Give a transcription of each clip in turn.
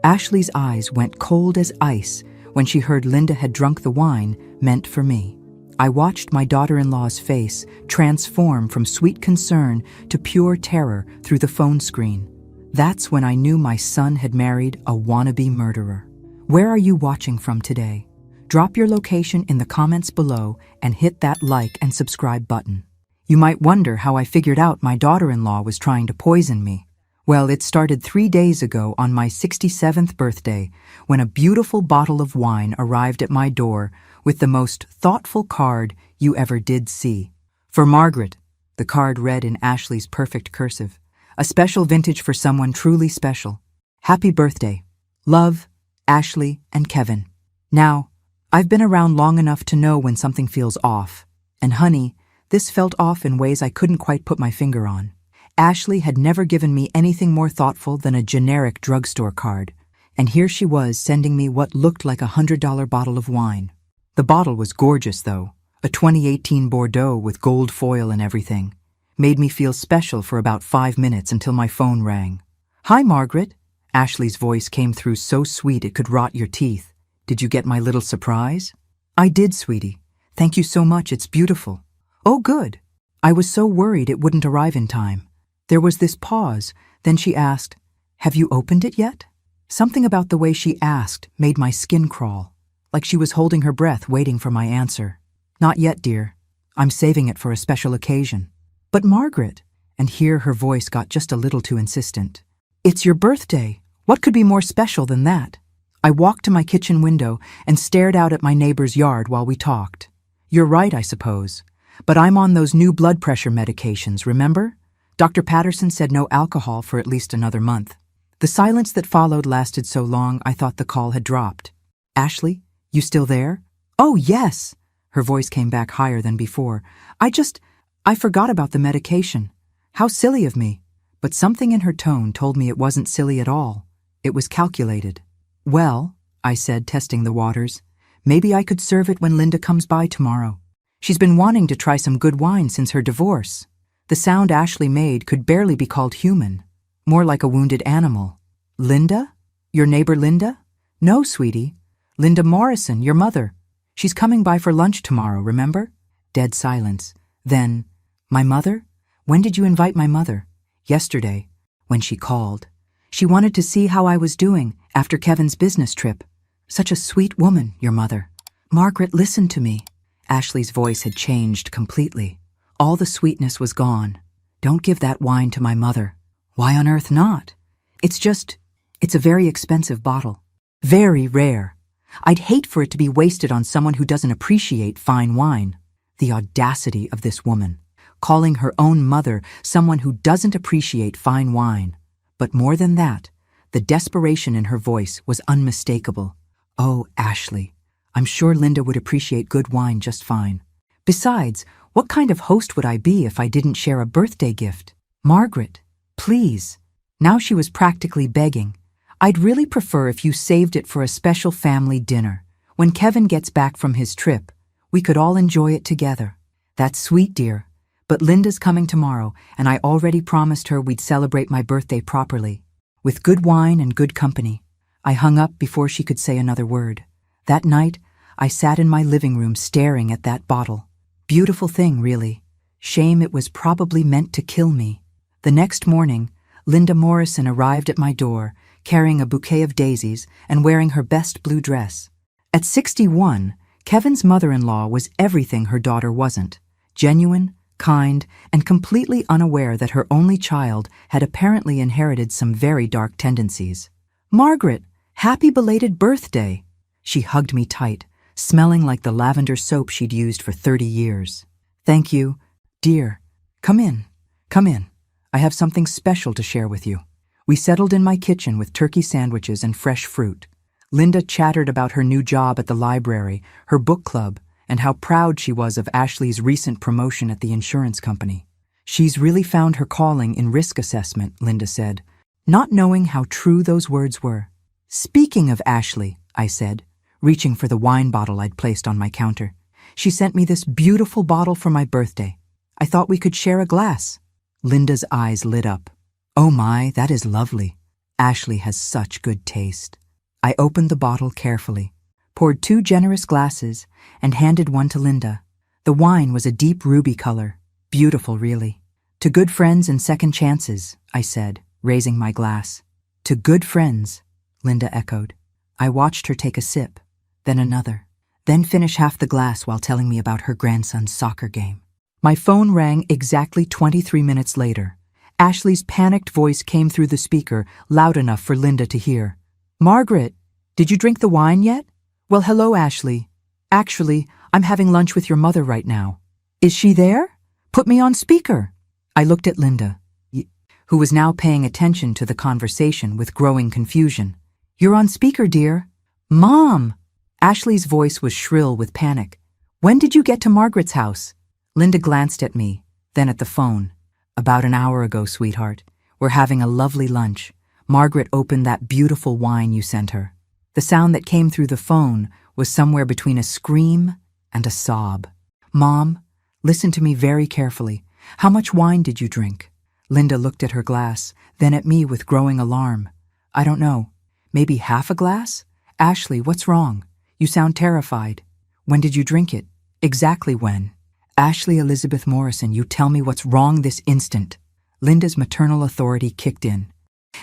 Ashley's eyes went cold as ice when she heard Linda had drunk the wine meant for me. I watched my daughter-in-law's face transform from sweet concern to pure terror through the phone screen. That's when I knew my son had married a wannabe murderer. Where are you watching from today? Drop your location in the comments below and hit that like and subscribe button. You might wonder how I figured out my daughter-in-law was trying to poison me. Well, it started 3 days ago on my 67th birthday when a beautiful bottle of wine arrived at my door with the most thoughtful card you ever did see. For Margaret, the card read in Ashley's perfect cursive. A special vintage for someone truly special. Happy birthday. Love, Ashley and Kevin. Now, I've been around long enough to know when something feels off. And honey, this felt off in ways I couldn't quite put my finger on. Ashley had never given me anything more thoughtful than a generic drugstore card, and here she was sending me what looked like $100 bottle of wine. The bottle was gorgeous, though, a 2018 Bordeaux with gold foil and everything. Made me feel special for about 5 minutes until my phone rang. Hi, Margaret. Ashley's voice came through so sweet it could rot your teeth. Did you get my little surprise? I did, sweetie. Thank you so much, it's beautiful. Oh, good. I was so worried it wouldn't arrive in time. There was this pause, then she asked, Have you opened it yet? Something about the way she asked made my skin crawl, like she was holding her breath waiting for my answer. Not yet, dear. I'm saving it for a special occasion. But Margaret, and here her voice got just a little too insistent. It's your birthday. What could be more special than that? I walked to my kitchen window and stared out at my neighbor's yard while we talked. You're right, I suppose. But I'm on those new blood pressure medications, remember? Dr. Patterson said no alcohol for at least another month. The silence that followed lasted so long I thought the call had dropped. Ashley, you still there? Oh, yes. Her voice came back higher than before. I forgot about the medication. How silly of me. But something in her tone told me it wasn't silly at all. It was calculated. Well, I said, testing the waters, maybe I could serve it when Linda comes by tomorrow. She's been wanting to try some good wine since her divorce. The sound Ashley made could barely be called human, more like a wounded animal. Linda? Your neighbor Linda? No, sweetie. Linda Morrison, your mother. She's coming by for lunch tomorrow, remember? Dead silence. Then, my mother? When did you invite my mother? Yesterday, when she called. She wanted to see how I was doing after Kevin's business trip. Such a sweet woman, your mother. Margaret, listen to me. Ashley's voice had changed completely. All the sweetness was gone. Don't give that wine to my mother. Why on earth not? It's a very expensive bottle. Very rare. I'd hate for it to be wasted on someone who doesn't appreciate fine wine. The audacity of this woman, calling her own mother someone who doesn't appreciate fine wine. But more than that, the desperation in her voice was unmistakable. Oh, Ashley, I'm sure Linda would appreciate good wine just fine. Besides, what kind of host would I be if I didn't share a birthday gift? Margaret, please. Now she was practically begging. I'd really prefer if you saved it for a special family dinner. When Kevin gets back from his trip, we could all enjoy it together. That's sweet, dear. But Linda's coming tomorrow, and I already promised her we'd celebrate my birthday properly. With good wine and good company. I hung up before she could say another word. That night, I sat in my living room staring at that bottle. Beautiful thing, really. Shame it was probably meant to kill me. The next morning, Linda Morrison arrived at my door, carrying a bouquet of daisies and wearing her best blue dress. At 61, Kevin's mother-in-law was everything her daughter wasn't. Genuine, kind, and completely unaware that her only child had apparently inherited some very dark tendencies. Margaret, happy belated birthday! She hugged me tight, smelling like the lavender soap she'd used for 30 years. Thank you, dear. Come in. Come in. I have something special to share with you. We settled in my kitchen with turkey sandwiches and fresh fruit. Linda chattered about her new job at the library, her book club, and how proud she was of Ashley's recent promotion at the insurance company. She's really found her calling in risk assessment, Linda said, not knowing how true those words were. Speaking of Ashley, I said, reaching for the wine bottle I'd placed on my counter. She sent me this beautiful bottle for my birthday. I thought we could share a glass. Linda's eyes lit up. Oh my, that is lovely. Ashley has such good taste. I opened the bottle carefully, poured 2 generous glasses, and handed one to Linda. The wine was a deep ruby color, beautiful really. To good friends and second chances, I said, raising my glass. To good friends, Linda echoed. I watched her take a sip, then another, then finish half the glass while telling me about her grandson's soccer game. My phone rang exactly 23 minutes later. Ashley's panicked voice came through the speaker, loud enough for Linda to hear. Margaret, did you drink the wine yet? Well, hello, Ashley. Actually, I'm having lunch with your mother right now. Is she there? Put me on speaker. I looked at Linda, who was now paying attention to the conversation with growing confusion. You're on speaker, dear. Mom! Ashley's voice was shrill with panic. When did you get to Margaret's house? Linda glanced at me, then at the phone. About an hour ago, sweetheart. We're having a lovely lunch. Margaret opened that beautiful wine you sent her. The sound that came through the phone was somewhere between a scream and a sob. Mom, listen to me very carefully. How much wine did you drink? Linda looked at her glass, then at me with growing alarm. I don't know. Maybe half a glass? Ashley, what's wrong? You sound terrified. When did you drink it? Exactly when? Ashley Elizabeth Morrison, you tell me what's wrong this instant. Linda's maternal authority kicked in,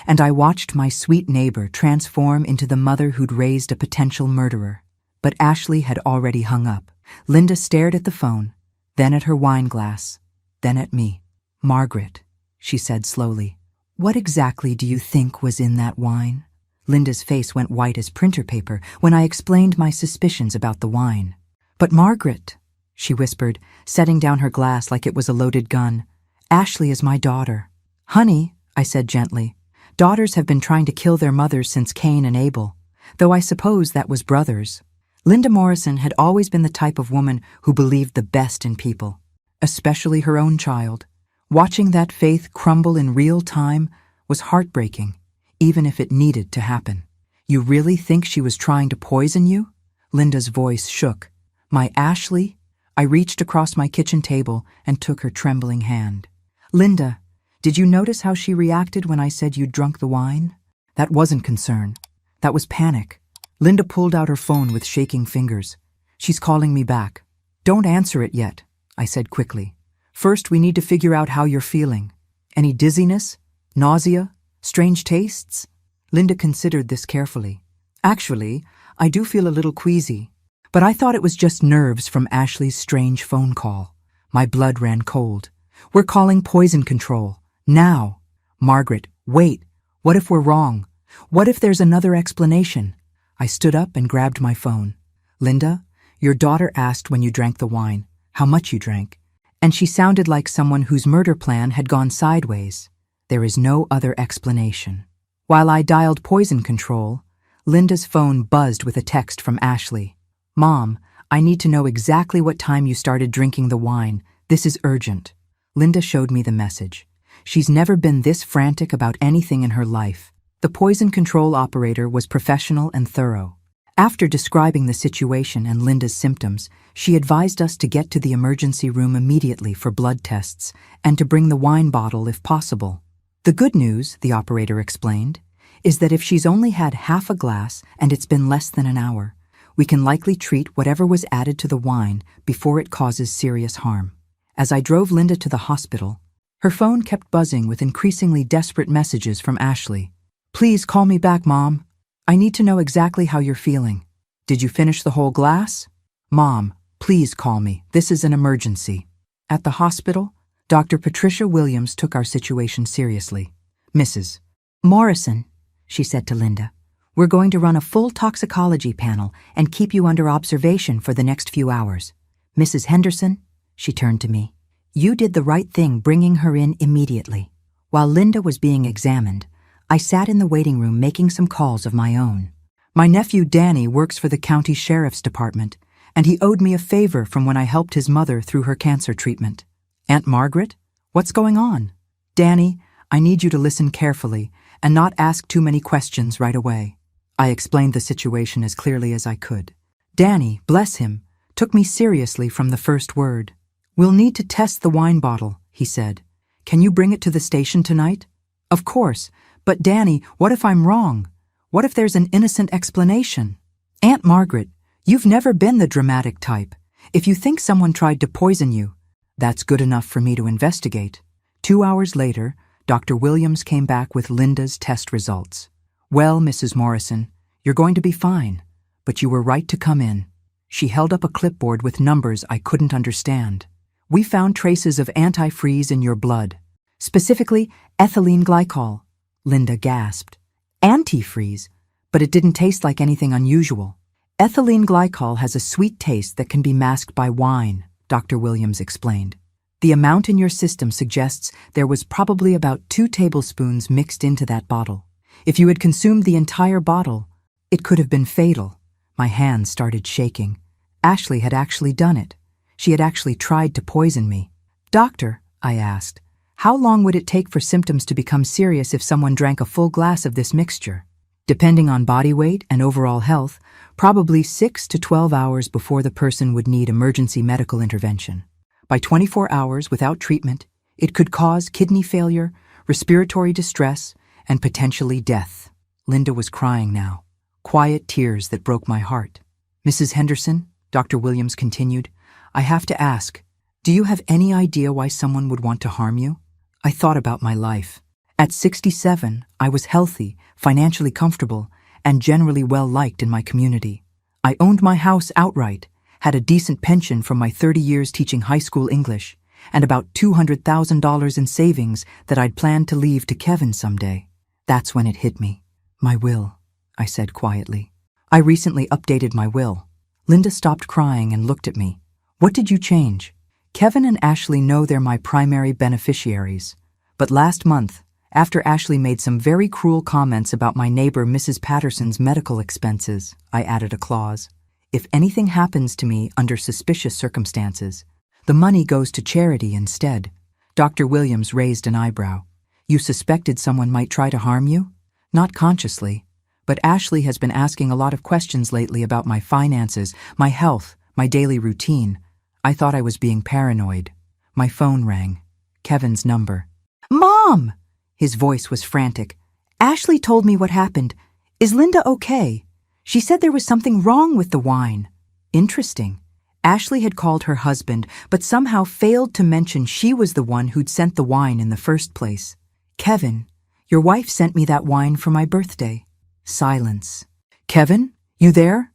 and I watched my sweet neighbor transform into the mother who'd raised a potential murderer. But Ashley had already hung up. Linda stared at the phone, then at her wine glass, then at me. Margaret, she said slowly, what exactly do you think was in that wine? Linda's face went white as printer paper when I explained my suspicions about the wine. But Margaret, she whispered, setting down her glass like it was a loaded gun. Ashley is my daughter. Honey, I said gently, daughters have been trying to kill their mothers since Cain and Abel, though I suppose that was brothers. Linda Morrison had always been the type of woman who believed the best in people, especially her own child. Watching that faith crumble in real time was heartbreaking, even if it needed to happen. You really think she was trying to poison you? Linda's voice shook. My Ashley? I reached across my kitchen table and took her trembling hand. Linda, did you notice how she reacted when I said you'd drunk the wine? That wasn't concern. That was panic. Linda pulled out her phone with shaking fingers. She's calling me back. Don't answer it yet, I said quickly. First, we need to figure out how you're feeling. Any dizziness? Nausea? Strange tastes? Linda considered this carefully. Actually, I do feel a little queasy. But I thought it was just nerves from Ashley's strange phone call. My blood ran cold. We're calling poison control. Now. Margaret, wait. What if we're wrong? What if there's another explanation? I stood up and grabbed my phone. Linda, your daughter asked when you drank the wine, how much you drank, and she sounded like someone whose murder plan had gone sideways. There is no other explanation. While I dialed poison control, Linda's phone buzzed with a text from Ashley. Mom, I need to know exactly what time you started drinking the wine. This is urgent. Linda showed me the message. She's never been this frantic about anything in her life. The poison control operator was professional and thorough. After describing the situation and Linda's symptoms, she advised us to get to the emergency room immediately for blood tests and to bring the wine bottle if possible. The good news, the operator explained, is that if she's only had half a glass and it's been less than an hour, we can likely treat whatever was added to the wine before it causes serious harm. As I drove Linda to the hospital, her phone kept buzzing with increasingly desperate messages from Ashley. Please call me back, Mom. I need to know exactly how you're feeling. Did you finish the whole glass? Mom, please call me. This is an emergency. At the hospital, Dr. Patricia Williams took our situation seriously. Mrs. Morrison, she said to Linda, we're going to run a full toxicology panel and keep you under observation for the next few hours. Mrs. Henderson, she turned to me, you did the right thing bringing her in immediately. While Linda was being examined, I sat in the waiting room making some calls of my own. My nephew Danny works for the county sheriff's department, and he owed me a favor from when I helped his mother through her cancer treatment. Aunt Margaret, what's going on? Danny, I need you to listen carefully and not ask too many questions right away. I explained the situation as clearly as I could. Danny, bless him, took me seriously from the first word. We'll need to test the wine bottle, he said. Can you bring it to the station tonight? Of course, But Danny, what if I'm wrong? What if there's an innocent explanation? Aunt Margaret, you've never been the dramatic type. If you think someone tried to poison you, that's good enough for me to investigate. 2 hours later, Dr. Williams came back with Linda's test results. Well, Mrs. Morrison, you're going to be fine, but you were right to come in. She held up a clipboard with numbers I couldn't understand. We found traces of antifreeze in your blood, specifically ethylene glycol. Linda gasped. Antifreeze? But it didn't taste like anything unusual. Ethylene glycol has a sweet taste that can be masked by wine, Dr. Williams explained. The amount in your system suggests there was probably about 2 tablespoons mixed into that bottle. If you had consumed the entire bottle, it could have been fatal. My hands started shaking. Ashley had actually done it. She had actually tried to poison me. Doctor, I asked, how long would it take for symptoms to become serious if someone drank a full glass of this mixture? Depending on body weight and overall health, probably 6 to 12 hours before the person would need emergency medical intervention. By 24 hours without treatment, it could cause kidney failure, respiratory distress, and potentially death. Linda was crying now, quiet tears that broke my heart. Mrs. Henderson, Dr. Williams continued, I have to ask, do you have any idea why someone would want to harm you? I thought about my life. At 67, I was healthy, financially comfortable, and generally well-liked in my community. I owned my house outright, had a decent pension from my 30 years teaching high school English, and about $200,000 in savings that I'd planned to leave to Kevin someday. That's when it hit me. My will, I said quietly. I recently updated my will. Linda stopped crying and looked at me. What did you change? Kevin and Ashley know they're my primary beneficiaries. But last month, after Ashley made some very cruel comments about my neighbor Mrs. Patterson's medical expenses, I added a clause. If anything happens to me under suspicious circumstances, the money goes to charity instead. Dr. Williams raised an eyebrow. You suspected someone might try to harm you? Not consciously, but Ashley has been asking a lot of questions lately about my finances, my health, my daily routine. I thought I was being paranoid. My phone rang. Kevin's number. Mom! His voice was frantic. Ashley told me what happened. Is Linda okay? She said there was something wrong with the wine. Interesting. Ashley had called her husband, but somehow failed to mention she was the one who'd sent the wine in the first place. Kevin, your wife sent me that wine for my birthday. Silence. Kevin, you there?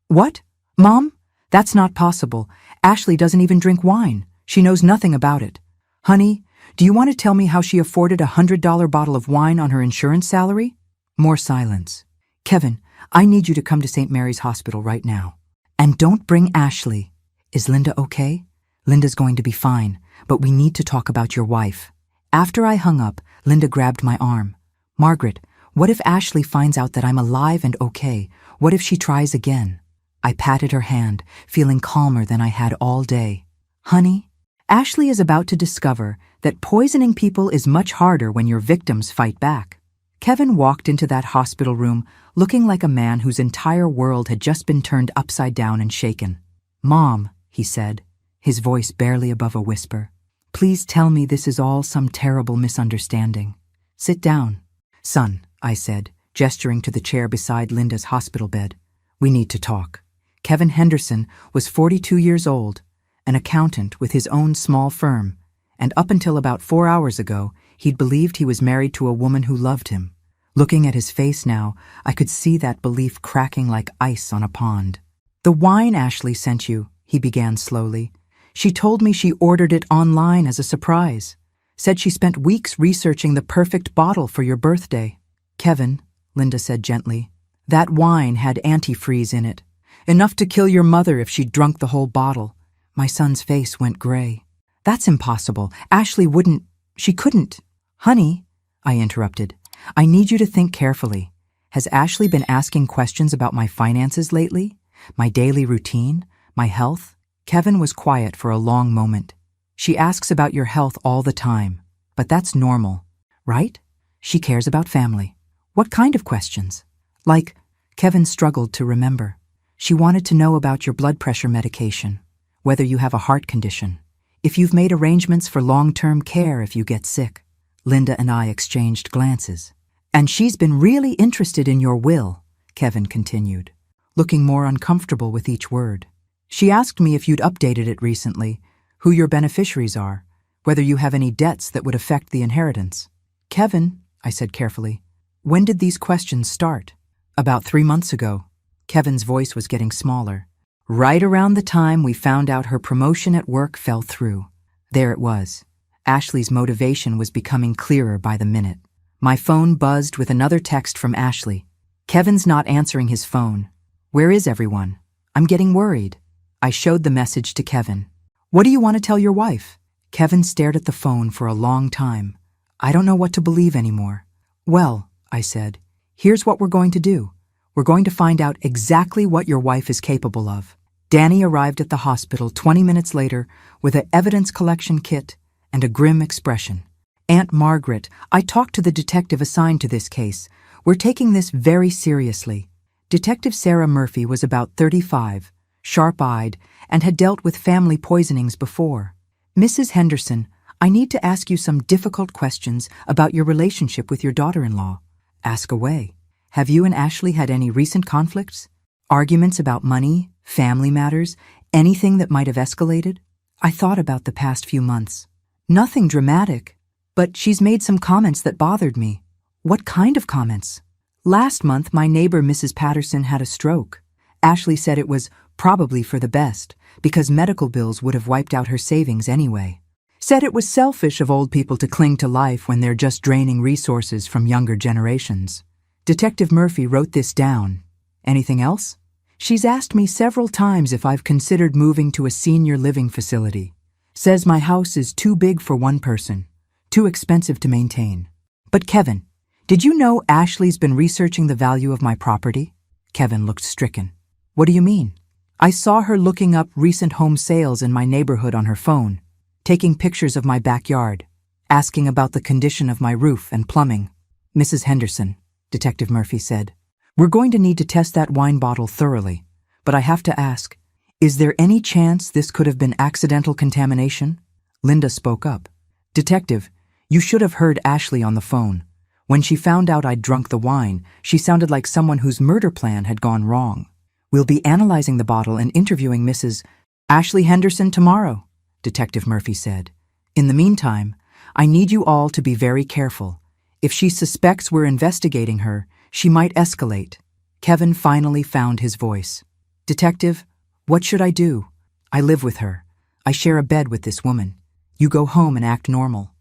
What? Mom? That's not possible. Ashley doesn't even drink wine. She knows nothing about it. Honey, do you want to tell me how she afforded a $100 bottle of wine on her insurance salary? More silence. Kevin, I need you to come to St. Mary's Hospital right now. And don't bring Ashley. Is Linda okay? Linda's going to be fine, but we need to talk about your wife. After I hung up, Linda grabbed my arm. Margaret, what if Ashley finds out that I'm alive and okay? What if she tries again? I patted her hand, feeling calmer than I had all day. Honey, Ashley is about to discover that poisoning people is much harder when your victims fight back. Kevin walked into that hospital room looking like a man whose entire world had just been turned upside down and shaken. Mom, he said, his voice barely above a whisper, please tell me this is all some terrible misunderstanding. Sit down. Son, I said, gesturing to the chair beside Linda's hospital bed. We need to talk. Kevin Henderson was 42 years old, an accountant with his own small firm, and up until about 4 hours ago, he'd believed he was married to a woman who loved him. Looking at his face now, I could see that belief cracking like ice on a pond. The wine Ashley sent you, he began slowly. She told me she ordered it online as a surprise. Said she spent weeks researching the perfect bottle for your birthday. Kevin, Linda said gently, that wine had antifreeze in it. Enough to kill your mother if she'd drunk the whole bottle. My son's face went gray. That's impossible. Ashley wouldn't. She couldn't. Honey, I interrupted. I need you to think carefully. Has Ashley been asking questions about my finances lately? My daily routine? My health? Kevin was quiet for a long moment. She asks about your health all the time, but that's normal, right? She cares about family. What kind of questions? Like, Kevin struggled to remember. She wanted to know about your blood pressure medication, whether you have a heart condition, if you've made arrangements for long-term care if you get sick. Linda and I exchanged glances. And she's been really interested in your will, Kevin continued, looking more uncomfortable with each word. She asked me if you'd updated it recently, who your beneficiaries are, whether you have any debts that would affect the inheritance. Kevin, I said carefully, when did these questions start? About 3 months ago. Kevin's voice was getting smaller. Right around the time we found out her promotion at work fell through. There it was. Ashley's motivation was becoming clearer by the minute. My phone buzzed with another text from Ashley. Kevin's not answering his phone. Where is everyone? I'm getting worried. I showed the message to Kevin. What do you want to tell your wife? Kevin stared at the phone for a long time. I don't know what to believe anymore. Well, I said, here's what we're going to do. We're going to find out exactly what your wife is capable of. Danny arrived at the hospital 20 minutes later with an evidence collection kit and a grim expression. Aunt Margaret, I talked to the detective assigned to this case. We're taking this very seriously. Detective Sarah Murphy was about 35, sharp-eyed, and had dealt with family poisonings before. Mrs. Henderson, I need to ask you some difficult questions about your relationship with your daughter-in-law. Ask away. Have you and Ashley had any recent conflicts? Arguments about money, family matters, anything that might have escalated? I thought about the past few months. Nothing dramatic, but she's made some comments that bothered me. What kind of comments? Last month, my neighbor Mrs. Patterson had a stroke. Ashley said it was probably for the best, because medical bills would have wiped out her savings anyway. Said it was selfish of old people to cling to life when they're just draining resources from younger generations. Detective Murphy wrote this down. Anything else? She's asked me several times if I've considered moving to a senior living facility. Says my house is too big for one person, too expensive to maintain. But Kevin, did you know Ashley's been researching the value of my property? Kevin looked stricken. What do you mean? I saw her looking up recent home sales in my neighborhood on her phone, taking pictures of my backyard, asking about the condition of my roof and plumbing. Mrs. Henderson, Detective Murphy said, we're going to need to test that wine bottle thoroughly, but I have to ask, is there any chance this could have been accidental contamination? Linda spoke up. Detective, you should have heard Ashley on the phone. When she found out I'd drunk the wine, she sounded like someone whose murder plan had gone wrong. We'll be analyzing the bottle and interviewing Mrs. Ashley Henderson tomorrow, Detective Murphy said. In the meantime, I need you all to be very careful. If she suspects we're investigating her, she might escalate. Kevin finally found his voice. Detective, what should I do? I live with her. I share a bed with this woman. You go home and act normal.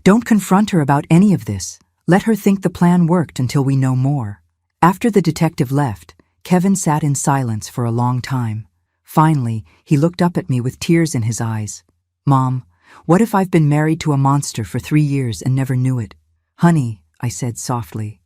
Don't confront her about any of this. Let her think the plan worked until we know more. After the detective left, Kevin sat in silence for a long time. Finally, he looked up at me with tears in his eyes. Mom, what if I've been married to a monster for 3 years and never knew it? Honey, I said softly,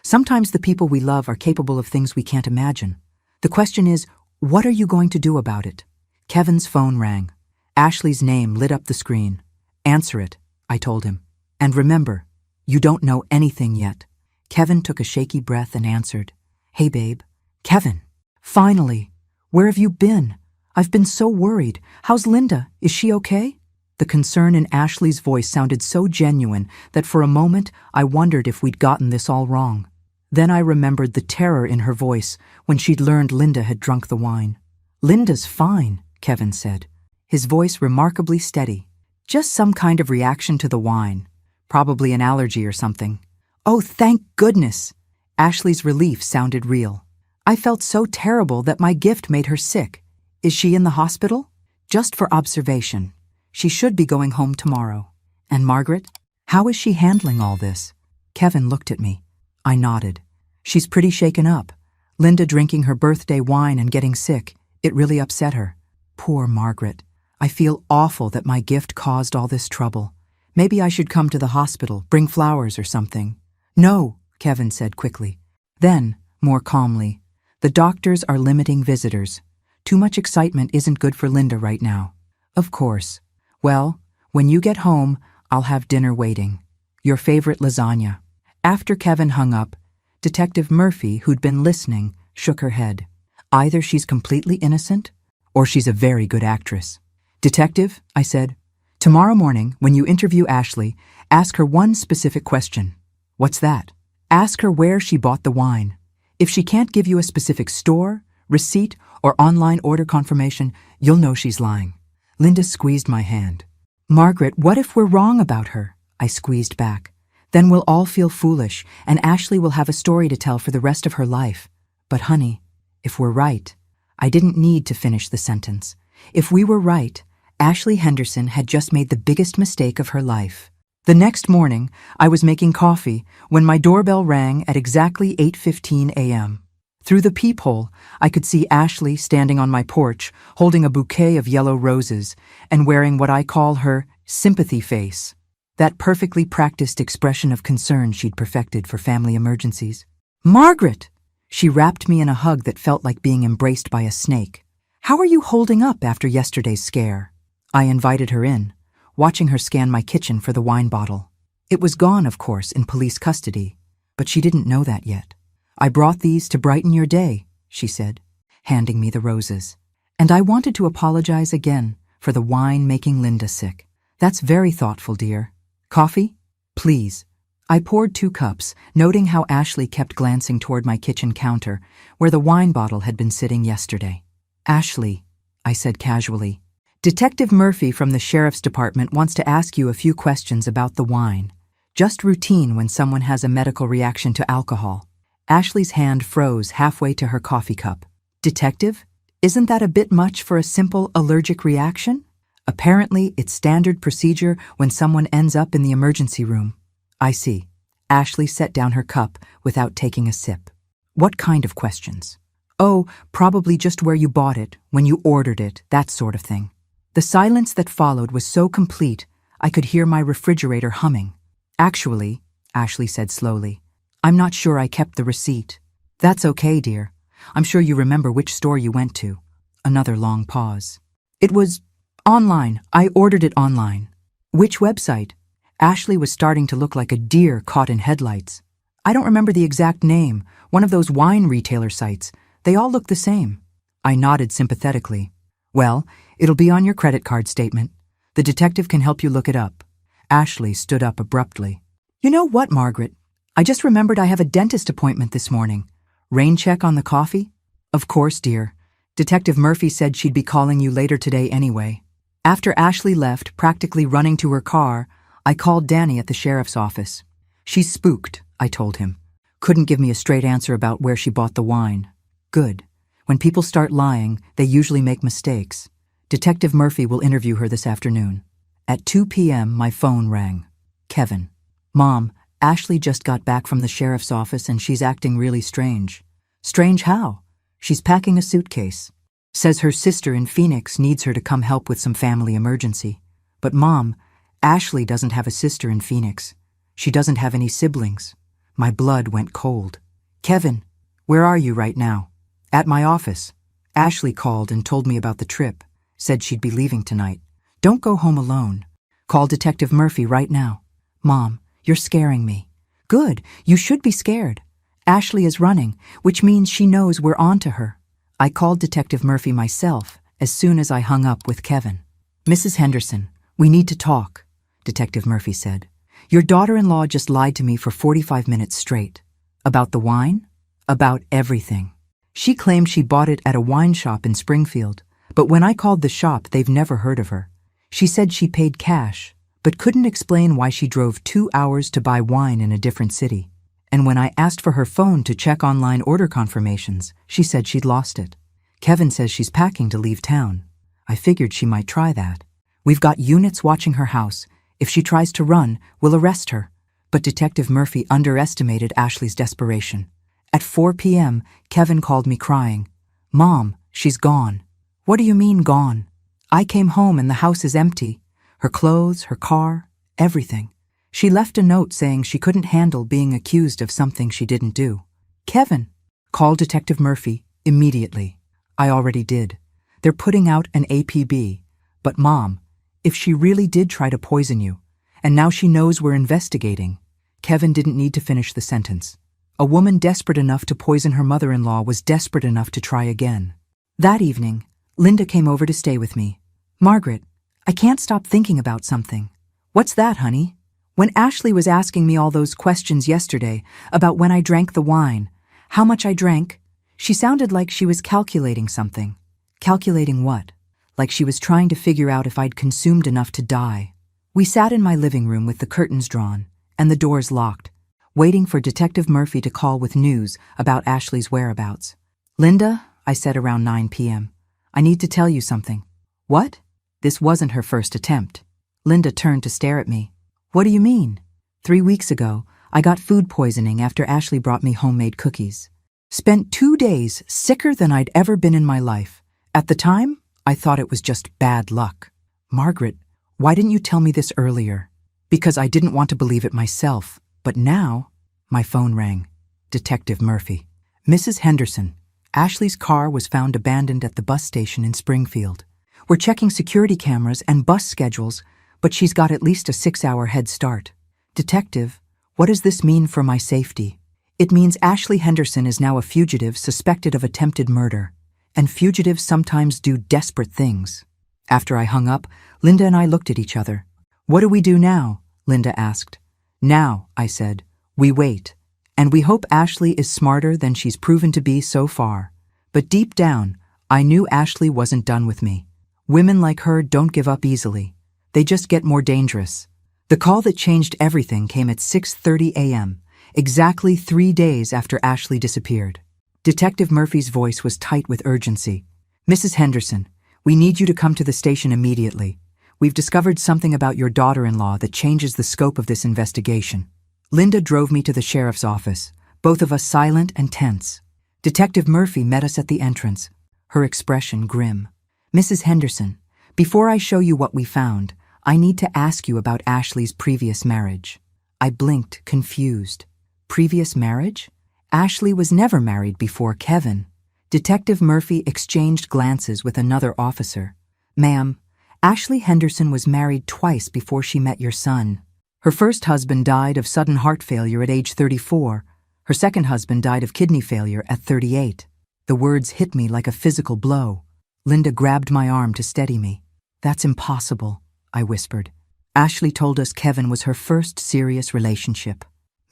sometimes the people we love are capable of things we can't imagine. The question is, what are you going to do about it? Kevin's phone rang. Ashley's name lit up the screen. Answer it, I told him. And remember, you don't know anything yet. Kevin took a shaky breath and answered. Hey, babe. Kevin. Finally. Where have you been? I've been so worried. How's Linda? Is she okay? The concern in Ashley's voice sounded so genuine that for a moment I wondered if we'd gotten this all wrong. Then I remembered the terror in her voice when she'd learned Linda had drunk the wine. Linda's fine, Kevin said, his voice remarkably steady. Just some kind of reaction to the wine. Probably an allergy or something. Oh, thank goodness! Ashley's relief sounded real. I felt so terrible that my gift made her sick. Is she in the hospital? Just for observation. She should be going home tomorrow. And Margaret? How is she handling all this? Kevin looked at me. I nodded. She's pretty shaken up. Linda drinking her birthday wine and getting sick. It really upset her. Poor Margaret. I feel awful that my gift caused all this trouble. Maybe I should come to the hospital, bring flowers or something. No, Kevin said quickly. Then, more calmly, the doctors are limiting visitors. Too much excitement isn't good for Linda right now. Of course. Well, when you get home, I'll have dinner waiting. Your favorite lasagna. After Kevin hung up, Detective Murphy, who'd been listening, shook her head. Either she's completely innocent, or she's a very good actress. Detective, I said, Tomorrow morning, when you interview Ashley, ask her one specific question. What's that? Ask her where she bought the wine. If she can't give you a specific store, receipt, or online order confirmation, you'll know she's lying. Linda squeezed my hand. Margaret, what if we're wrong about her? I squeezed back. Then we'll all feel foolish, and Ashley will have a story to tell for the rest of her life. But honey, if we're right, I didn't need to finish the sentence. If we were right, Ashley Henderson had just made the biggest mistake of her life. The next morning, I was making coffee when my doorbell rang at exactly 8:15 a.m. Through the peephole, I could see Ashley standing on my porch, holding a bouquet of yellow roses and wearing what I call her sympathy face. That perfectly practiced expression of concern she'd perfected for family emergencies. Margaret! She wrapped me in a hug that felt like being embraced by a snake. How are you holding up after yesterday's scare? I invited her in, watching her scan my kitchen for the wine bottle. It was gone, of course, in police custody, but she didn't know that yet. I brought these to brighten your day, she said, handing me the roses. And I wanted to apologize again for the wine making Linda sick. That's very thoughtful, dear. Coffee? Please. I poured 2 cups, noting how Ashley kept glancing toward my kitchen counter, where the wine bottle had been sitting yesterday. Ashley, I said casually, Detective Murphy from the Sheriff's Department wants to ask you a few questions about the wine. Just routine when someone has a medical reaction to alcohol. Ashley's hand froze halfway to her coffee cup. Detective? Isn't that a bit much for a simple allergic reaction? Apparently, it's standard procedure when someone ends up in the emergency room. I see. Ashley set down her cup without taking a sip. What kind of questions? Oh, probably just where you bought it, when you ordered it, that sort of thing. The silence that followed was so complete, I could hear my refrigerator humming. Actually, Ashley said slowly, I'm not sure I kept the receipt. That's okay, dear. I'm sure you remember which store you went to. Another long pause. It was online. I ordered it online. Which website? Ashley was starting to look like a deer caught in headlights. I don't remember the exact name, one of those wine retailer sites. They all look the same. I nodded sympathetically. Well, it'll be on your credit card statement. The detective can help you look it up. Ashley stood up abruptly. You know what, Margaret? I just remembered I have a dentist appointment this morning. Rain check on the coffee? Of course, dear. Detective Murphy said she'd be calling you later today anyway. After Ashley left, practically running to her car, I called Danny at the sheriff's office. She's spooked, I told him. Couldn't give me a straight answer about where she bought the wine. Good. When people start lying, they usually make mistakes. Detective Murphy will interview her this afternoon. At 2 p.m., my phone rang. Kevin. Mom, Ashley just got back from the sheriff's office and she's acting really strange. Strange how? She's packing a suitcase. Says her sister in Phoenix needs her to come help with some family emergency. But Mom, Ashley doesn't have a sister in Phoenix. She doesn't have any siblings. My blood went cold. Kevin, where are you right now? At my office. Ashley called and told me about the trip. Said she'd be leaving tonight. Don't go home alone. Call Detective Murphy right now. Mom, you're scaring me. Good, you should be scared. Ashley is running, which means she knows we're on to her. I called Detective Murphy myself as soon as I hung up with Kevin. Mrs. Henderson, we need to talk, Detective Murphy said. Your daughter-in-law just lied to me for 45 minutes straight. About the wine? About everything. She claimed she bought it at a wine shop in Springfield, but when I called the shop, they've never heard of her. She said she paid cash, but couldn't explain why she drove 2 hours to buy wine in a different city. And when I asked for her phone to check online order confirmations, she said she'd lost it. Kevin says she's packing to leave town. I figured she might try that. We've got units watching her house. If she tries to run, we'll arrest her. But Detective Murphy underestimated Ashley's desperation. At 4 p.m., Kevin called me crying. Mom, she's gone. What do you mean gone? I came home and the house is empty. Her clothes, her car, everything. She left a note saying she couldn't handle being accused of something she didn't do. Kevin, call Detective Murphy immediately. I already did. They're putting out an APB. But Mom, if she really did try to poison you, and now she knows we're investigating. Kevin didn't need to finish the sentence. A woman desperate enough to poison her mother-in-law was desperate enough to try again. That evening, Linda came over to stay with me. Margaret, I can't stop thinking about something. What's that, honey? When Ashley was asking me all those questions yesterday about when I drank the wine, how much I drank, she sounded like she was calculating something. Calculating what? Like she was trying to figure out if I'd consumed enough to die. We sat in my living room with the curtains drawn and the doors locked, waiting for Detective Murphy to call with news about Ashley's whereabouts. Linda, I said around 9 p.m., I need to tell you something. What? This wasn't her first attempt. Linda turned to stare at me. What do you mean? 3 weeks ago, I got food poisoning after Ashley brought me homemade cookies. Spent 2 days sicker than I'd ever been in my life. At the time, I thought it was just bad luck. Margaret, why didn't you tell me this earlier? Because I didn't want to believe it myself. But now, my phone rang. Detective Murphy. Mrs. Henderson, Ashley's car was found abandoned at the bus station in Springfield. We're checking security cameras and bus schedules, but she's got at least a 6-hour head start. Detective, what does this mean for my safety? It means Ashley Henderson is now a fugitive suspected of attempted murder, and fugitives sometimes do desperate things. After I hung up, Linda and I looked at each other. What do we do now? Linda asked. Now, I said, we wait, and we hope Ashley is smarter than she's proven to be so far. But deep down, I knew Ashley wasn't done with me. Women like her don't give up easily. They just get more dangerous. The call that changed everything came at 6:30 a.m., exactly 3 days after Ashley disappeared. Detective Murphy's voice was tight with urgency. Mrs. Henderson, we need you to come to the station immediately. We've discovered something about your daughter-in-law that changes the scope of this investigation. Linda drove me to the sheriff's office, both of us silent and tense. Detective Murphy met us at the entrance, her expression grim. Mrs. Henderson, before I show you what we found, I need to ask you about Ashley's previous marriage. I blinked, confused. Previous marriage? Ashley was never married before Kevin. Detective Murphy exchanged glances with another officer. Ma'am, Ashley Henderson was married twice before she met your son. Her first husband died of sudden heart failure at age 34. Her second husband died of kidney failure at 38. The words hit me like a physical blow. Linda grabbed my arm to steady me. That's impossible, I whispered. Ashley told us Kevin was her first serious relationship.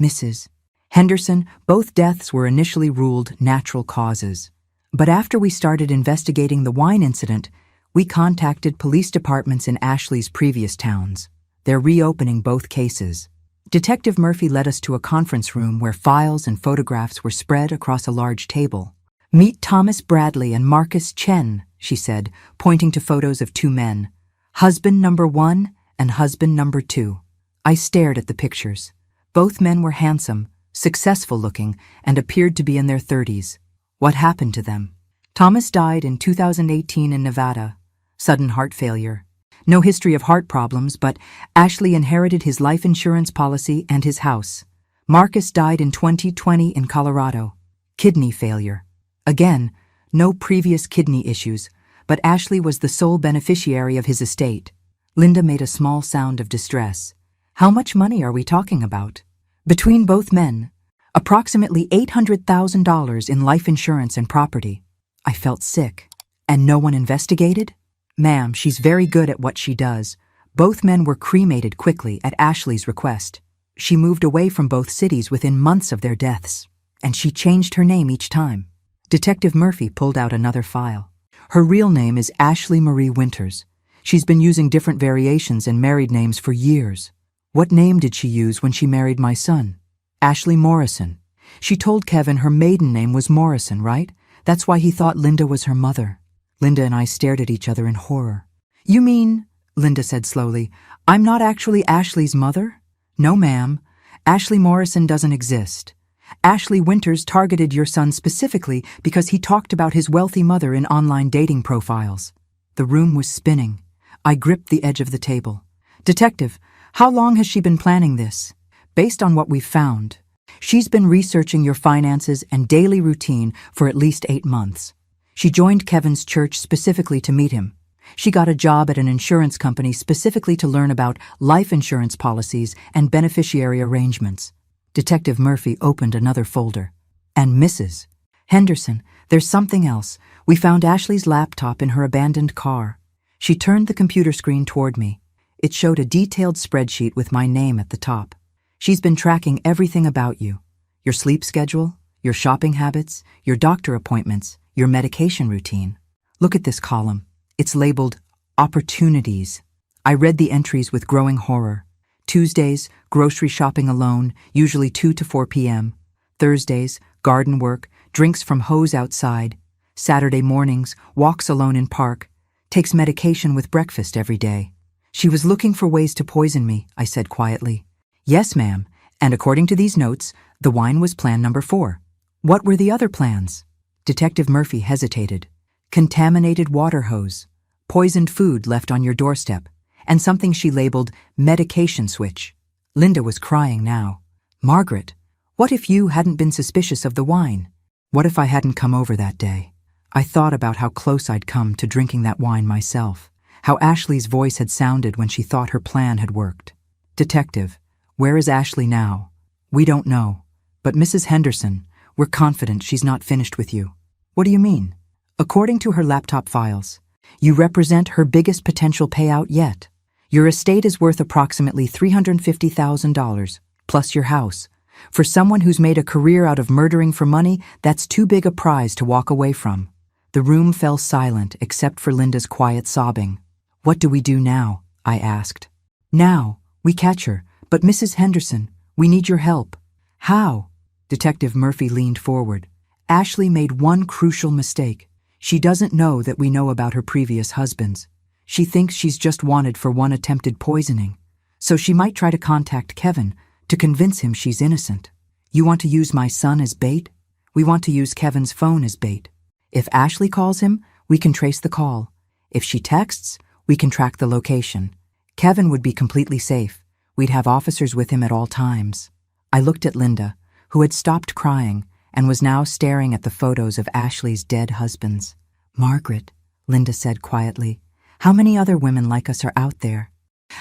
Mrs. Henderson, both deaths were initially ruled natural causes. But after we started investigating the wine incident, we contacted police departments in Ashley's previous towns. They're reopening both cases. Detective Murphy led us to a conference room where files and photographs were spread across a large table. Meet Thomas Bradley and Marcus Chen, she said, pointing to photos of 2 men. Husband number 1 and husband number 2. I stared at the pictures. Both men were handsome, successful looking, and appeared to be in their 30s. What happened to them? Thomas died in 2018 in Nevada. Sudden heart failure. No history of heart problems, but Ashley inherited his life insurance policy and his house. Marcus died in 2020 in Colorado. Kidney failure. Again, no previous kidney issues, but Ashley was the sole beneficiary of his estate. Linda made a small sound of distress. How much money are we talking about? Between both men, approximately $800,000 in life insurance and property. I felt sick. And no one investigated? Ma'am, she's very good at what she does. Both men were cremated quickly at Ashley's request. She moved away from both cities within months of their deaths, and she changed her name each time. Detective Murphy pulled out another file. Her real name is Ashley Marie Winters. She's been using different variations and married names for years. What name did she use when she married my son? Ashley Morrison. She told Kevin her maiden name was Morrison, right? That's why he thought Linda was her mother. Linda and I stared at each other in horror. You mean, Linda said slowly, I'm not actually Ashley's mother? No, ma'am. Ashley Morrison doesn't exist. Ashley Winters targeted your son specifically because he talked about his wealthy mother in online dating profiles. The room was spinning. I gripped the edge of the table. Detective, how long has she been planning this? Based on what we've found, she's been researching your finances and daily routine for at least 8 months. She joined Kevin's church specifically to meet him. She got a job at an insurance company specifically to learn about life insurance policies and beneficiary arrangements. Detective Murphy opened another folder. And Mrs. Henderson, there's something else. We found Ashley's laptop in her abandoned car. She turned the computer screen toward me. It showed a detailed spreadsheet with my name at the top. She's been tracking everything about you. Your sleep schedule, your shopping habits, your doctor appointments, your medication routine. Look at this column. It's labeled Opportunities. I read the entries with growing horror. Tuesdays, grocery shopping alone, usually 2 to 4 p.m. Thursdays, garden work, drinks from hose outside. Saturday mornings, walks alone in park. Takes medication with breakfast every day. She was looking for ways to poison me, I said quietly. Yes, ma'am, and according to these notes, the wine was plan number 4. What were the other plans? Detective Murphy hesitated. Contaminated water hose, poisoned food left on your doorstep, and something she labeled medication switch. Linda was crying now. Margaret, what if you hadn't been suspicious of the wine? What if I hadn't come over that day? I thought about how close I'd come to drinking that wine myself, how Ashley's voice had sounded when she thought her plan had worked. Detective, where is Ashley now? We don't know, but Mrs. Henderson, we're confident she's not finished with you. What do you mean? According to her laptop files, you represent her biggest potential payout yet. Your estate is worth approximately $350,000, plus your house. For someone who's made a career out of murdering for money, that's too big a prize to walk away from. The room fell silent except for Linda's quiet sobbing. What do we do now? I asked. Now, we catch her, but Mrs. Henderson, we need your help. How? Detective Murphy leaned forward. Ashley made one crucial mistake. She doesn't know that we know about her previous husbands. She thinks she's just wanted for one attempted poisoning. So she might try to contact Kevin to convince him she's innocent. You want to use my son as bait? We want to use Kevin's phone as bait. If Ashley calls him, we can trace the call. If she texts, we can track the location. Kevin would be completely safe. We'd have officers with him at all times. I looked at Linda, who had stopped crying and was now staring at the photos of Ashley's dead husbands. Margaret, Linda said quietly, how many other women like us are out there?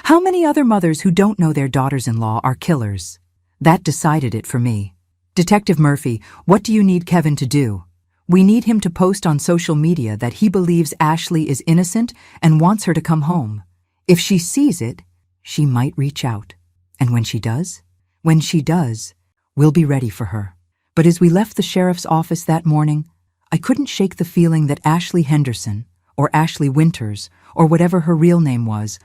How many other mothers who don't know their daughters-in-law are killers? That decided it for me. Detective Murphy, what do you need Kevin to do? We need him to post on social media that he believes Ashley is innocent and wants her to come home. If she sees it, she might reach out. And when she does, we'll be ready for her. But as we left the sheriff's office that morning, I couldn't shake the feeling that Ashley Henderson, or Ashley Winters, or whatever her real name was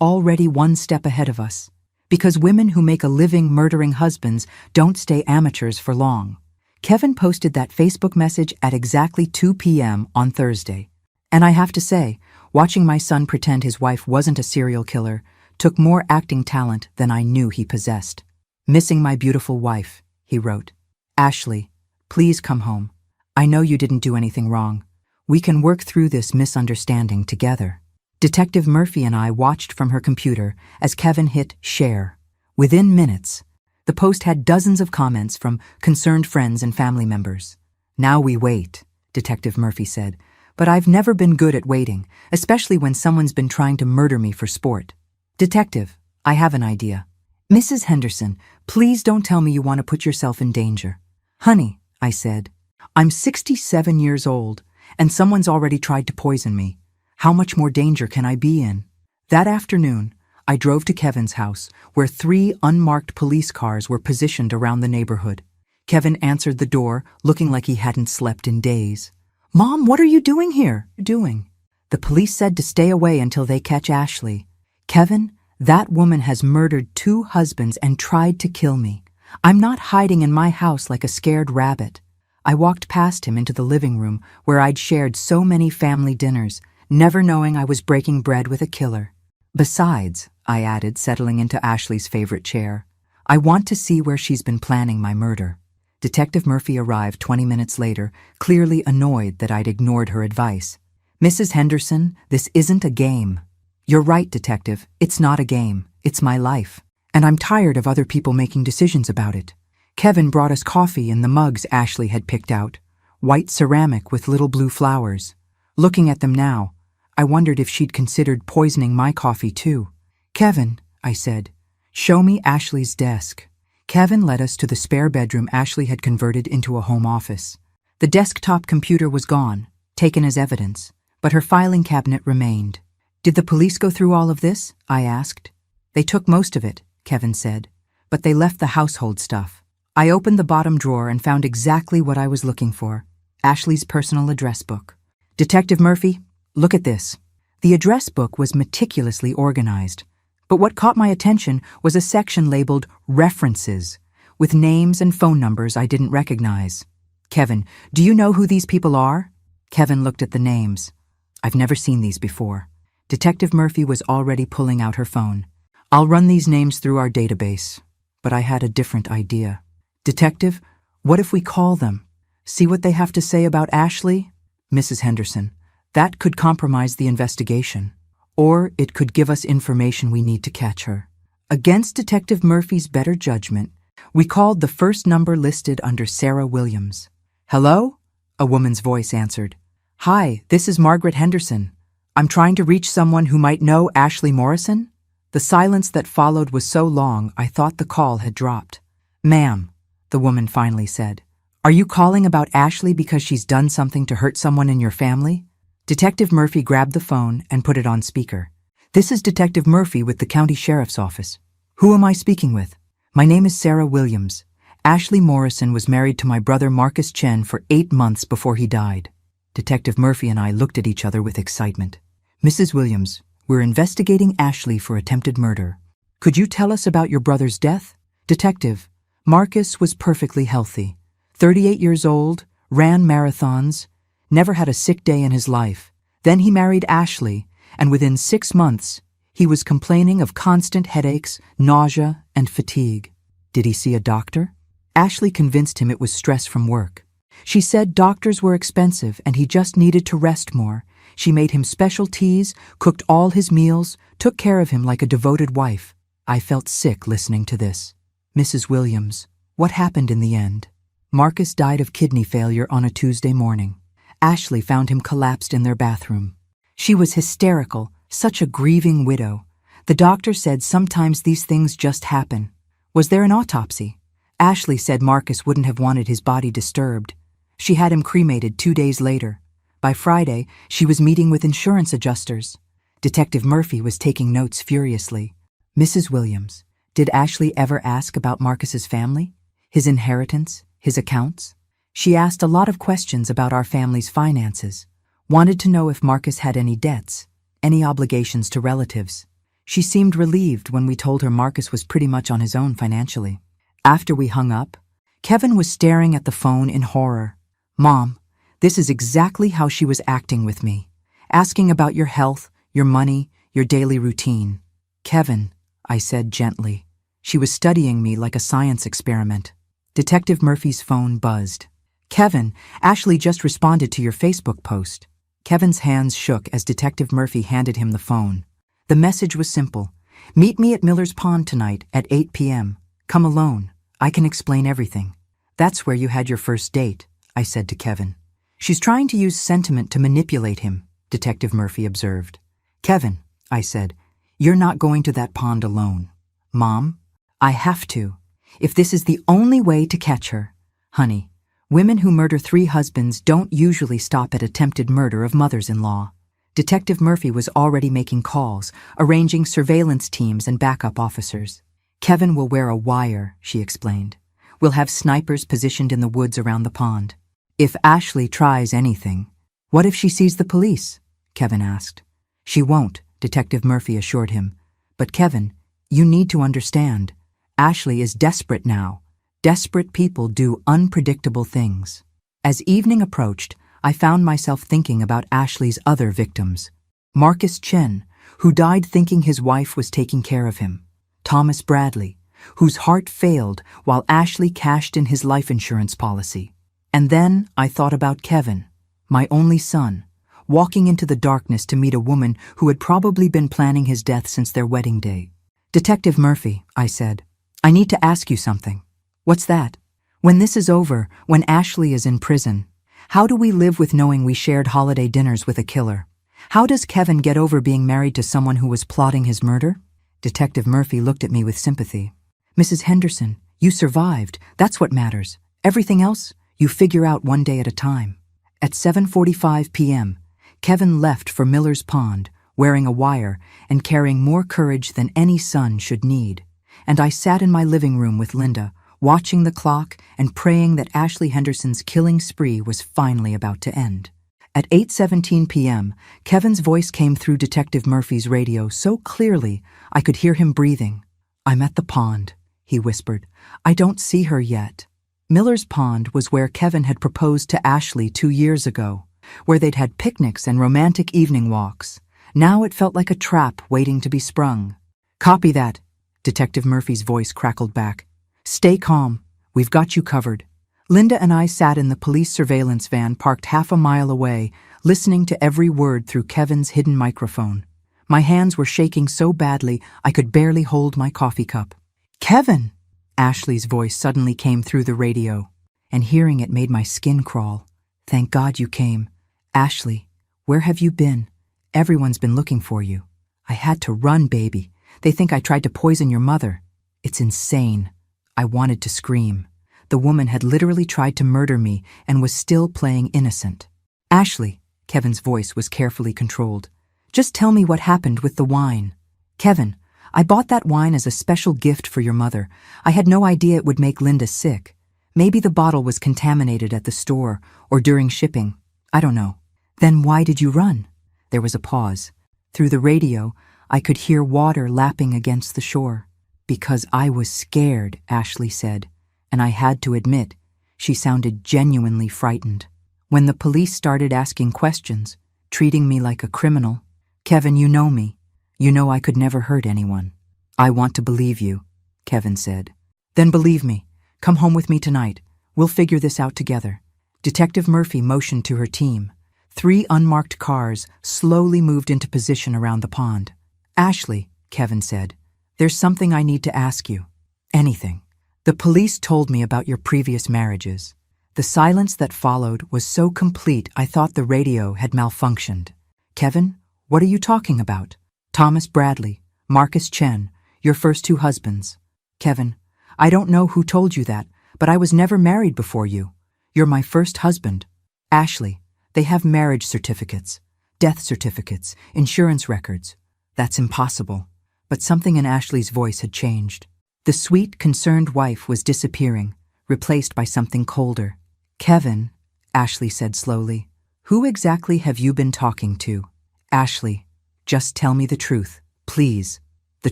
already one step ahead of us. Because women who make a living murdering husbands don't stay amateurs for long. Kevin posted that Facebook message at exactly 2 p.m. on Thursday. And I have to say, watching my son pretend his wife wasn't a serial killer took more acting talent than I knew he possessed. Missing my beautiful wife, he wrote. Ashley, please come home. I know you didn't do anything wrong. We can work through this misunderstanding together. Detective Murphy and I watched from her computer as Kevin hit share. Within minutes, the post had dozens of comments from concerned friends and family members. Now we wait, Detective Murphy said, but I've never been good at waiting, especially when someone's been trying to murder me for sport. Detective, I have an idea. Mrs. Henderson, please don't tell me you want to put yourself in danger. Honey, I said, I'm 67 years old, and someone's already tried to poison me. How much more danger can I be in? That afternoon, I drove to Kevin's house, where 3 unmarked police cars were positioned around the neighborhood. Kevin answered the door, looking like he hadn't slept in days. Mom, what are you doing here? The police said to stay away until they catch Ashley. Kevin, that woman has murdered 2 husbands and tried to kill me. I'm not hiding in my house like a scared rabbit. I walked past him into the living room where I'd shared so many family dinners, never knowing I was breaking bread with a killer. Besides, I added, settling into Ashley's favorite chair, I want to see where she's been planning my murder. Detective Murphy arrived 20 minutes later, clearly annoyed that I'd ignored her advice. Mrs. Henderson, this isn't a game. You're right, Detective. It's not a game. It's my life. And I'm tired of other people making decisions about it. Kevin brought us coffee in the mugs Ashley had picked out, white ceramic with little blue flowers. Looking at them now, I wondered if she'd considered poisoning my coffee too. Kevin, I said, show me Ashley's desk. Kevin led us to the spare bedroom Ashley had converted into a home office. The desktop computer was gone, taken as evidence, but her filing cabinet remained. Did the police go through all of this? I asked. They took most of it, Kevin said, but they left the household stuff. I opened the bottom drawer and found exactly what I was looking for: Ashley's personal address book. Detective Murphy, look at this. The address book was meticulously organized, but what caught my attention was a section labeled References, with names and phone numbers I didn't recognize. Kevin, do you know who these people are? Kevin looked at the names. I've never seen these before. Detective Murphy was already pulling out her phone. I'll run these names through our database, but I had a different idea. Detective, what if we call them? See what they have to say about Ashley? Mrs. Henderson, that could compromise the investigation, or it could give us information we need to catch her. Against Detective Murphy's better judgment, we called the first number listed under Sarah Williams. Hello? A woman's voice answered. Hi, this is Margaret Henderson. I'm trying to reach someone who might know Ashley Morrison. The silence that followed was so long I thought the call had dropped. Ma'am, the woman finally said, are you calling about Ashley because she's done something to hurt someone in your family? Detective Murphy grabbed the phone and put it on speaker. This is Detective Murphy with the county sheriff's office. Who am I speaking with? My name is Sarah Williams. Ashley Morrison was married to my brother Marcus Chen for 8 months before he died. Detective Murphy and I looked at each other with excitement. Mrs. Williams, we're investigating Ashley for attempted murder. Could you tell us about your brother's death? Detective, Marcus was perfectly healthy. 38 years old, ran marathons, never had a sick day in his life. Then he married Ashley, and within 6 months, he was complaining of constant headaches, nausea, and fatigue. Did he see a doctor? Ashley convinced him it was stress from work. She said doctors were expensive and he just needed to rest more. She made him special teas, cooked all his meals, took care of him like a devoted wife. I felt sick listening to this. Mrs. Williams, what happened in the end? Marcus died of kidney failure on a Tuesday morning. Ashley found him collapsed in their bathroom. She was hysterical, such a grieving widow. The doctor said sometimes these things just happen. Was there an autopsy? Ashley said Marcus wouldn't have wanted his body disturbed. She had him cremated 2 days later. By Friday, she was meeting with insurance adjusters. Detective Murphy was taking notes furiously. Mrs. Williams, did Ashley ever ask about Marcus's family? His inheritance? His accounts? She asked a lot of questions about our family's finances. Wanted to know if Marcus had any debts, any obligations to relatives. She seemed relieved when we told her Marcus was pretty much on his own financially. After we hung up, Kevin was staring at the phone in horror. Mom, this is exactly how she was acting with me. Asking about your health, your money, your daily routine. Kevin, I said gently. She was studying me like a science experiment. Detective Murphy's phone buzzed. Kevin, Ashley just responded to your Facebook post. Kevin's hands shook as Detective Murphy handed him the phone. The message was simple. Meet me at Miller's Pond tonight at 8 p.m. Come alone. I can explain everything. That's where you had your first date, I said to Kevin. She's trying to use sentiment to manipulate him, Detective Murphy observed. Kevin, I said, you're not going to that pond alone. Mom, I have to. If this is the only way to catch her. Honey, women who murder 3 husbands don't usually stop at attempted murder of mothers-in-law. Detective Murphy was already making calls, arranging surveillance teams and backup officers. Kevin will wear a wire, she explained. We'll have snipers positioned in the woods around the pond. If Ashley tries anything, what if she sees the police? Kevin asked. She won't, Detective Murphy assured him. But Kevin, you need to understand. Ashley is desperate now. Desperate people do unpredictable things. As evening approached, I found myself thinking about Ashley's other victims. Marcus Chen, who died thinking his wife was taking care of him. Thomas Bradley, whose heart failed while Ashley cashed in his life insurance policy. And then I thought about Kevin, my only son, walking into the darkness to meet a woman who had probably been planning his death since their wedding day. Detective Murphy, I said, I need to ask you something. What's that? When this is over, when Ashley is in prison, how do we live with knowing we shared holiday dinners with a killer? How does Kevin get over being married to someone who was plotting his murder? Detective Murphy looked at me with sympathy. Mrs. Henderson, you survived. That's what matters. Everything else, you figure out one day at a time. At 7:45 p.m., Kevin left for Miller's Pond, wearing a wire and carrying more courage than any son should need. And I sat in my living room with Linda, watching the clock and praying that Ashley Henderson's killing spree was finally about to end. At 8:17 p.m., Kevin's voice came through Detective Murphy's radio so clearly I could hear him breathing. "I'm at the pond," he whispered. "I don't see her yet." Miller's Pond was where Kevin had proposed to Ashley 2 years ago, where they'd had picnics and romantic evening walks. Now it felt like a trap waiting to be sprung. "Copy that," Detective Murphy's voice crackled back. "Stay calm. We've got you covered." Linda and I sat in the police surveillance van parked half a mile away, listening to every word through Kevin's hidden microphone. My hands were shaking so badly I could barely hold my coffee cup. "Kevin!" Ashley's voice suddenly came through the radio, and hearing it made my skin crawl. "Thank God you came. Ashley, where have you been? Everyone's been looking for you." "I had to run, baby. They think I tried to poison your mother." "It's insane." I wanted to scream. The woman had literally tried to murder me and was still playing innocent. "Ashley," Kevin's voice was carefully controlled. "Just tell me what happened with the wine." "Kevin, I bought that wine as a special gift for your mother. I had no idea it would make Linda sick. Maybe the bottle was contaminated at the store or during shipping. I don't know." "Then why did you run?" There was a pause. Through the radio, I could hear water lapping against the shore. "Because I was scared," Ashley said, and I had to admit, she sounded genuinely frightened. When the police started asking questions, treating me like a criminal, "Kevin, you know me. You know I could never hurt anyone." "I want to believe you," Kevin said. "Then believe me. Come home with me tonight. We'll figure this out together." Detective Murphy motioned to her team. 3 unmarked cars slowly moved into position around the pond. "Ashley," Kevin said, "there's something I need to ask you." "Anything." "The police told me about your previous marriages." The silence that followed was so complete I thought the radio had malfunctioned. "Kevin, what are you talking about?" "Thomas Bradley, Marcus Chen, your first 2 husbands." "Kevin, I don't know who told you that, but I was never married before you. You're my first husband." "Ashley, they have marriage certificates, death certificates, insurance records." "That's impossible." But something in Ashley's voice had changed. The sweet, concerned wife was disappearing, replaced by something colder. "Kevin," Ashley said slowly, "who exactly have you been talking to?" "Ashley, just tell me the truth, please." "The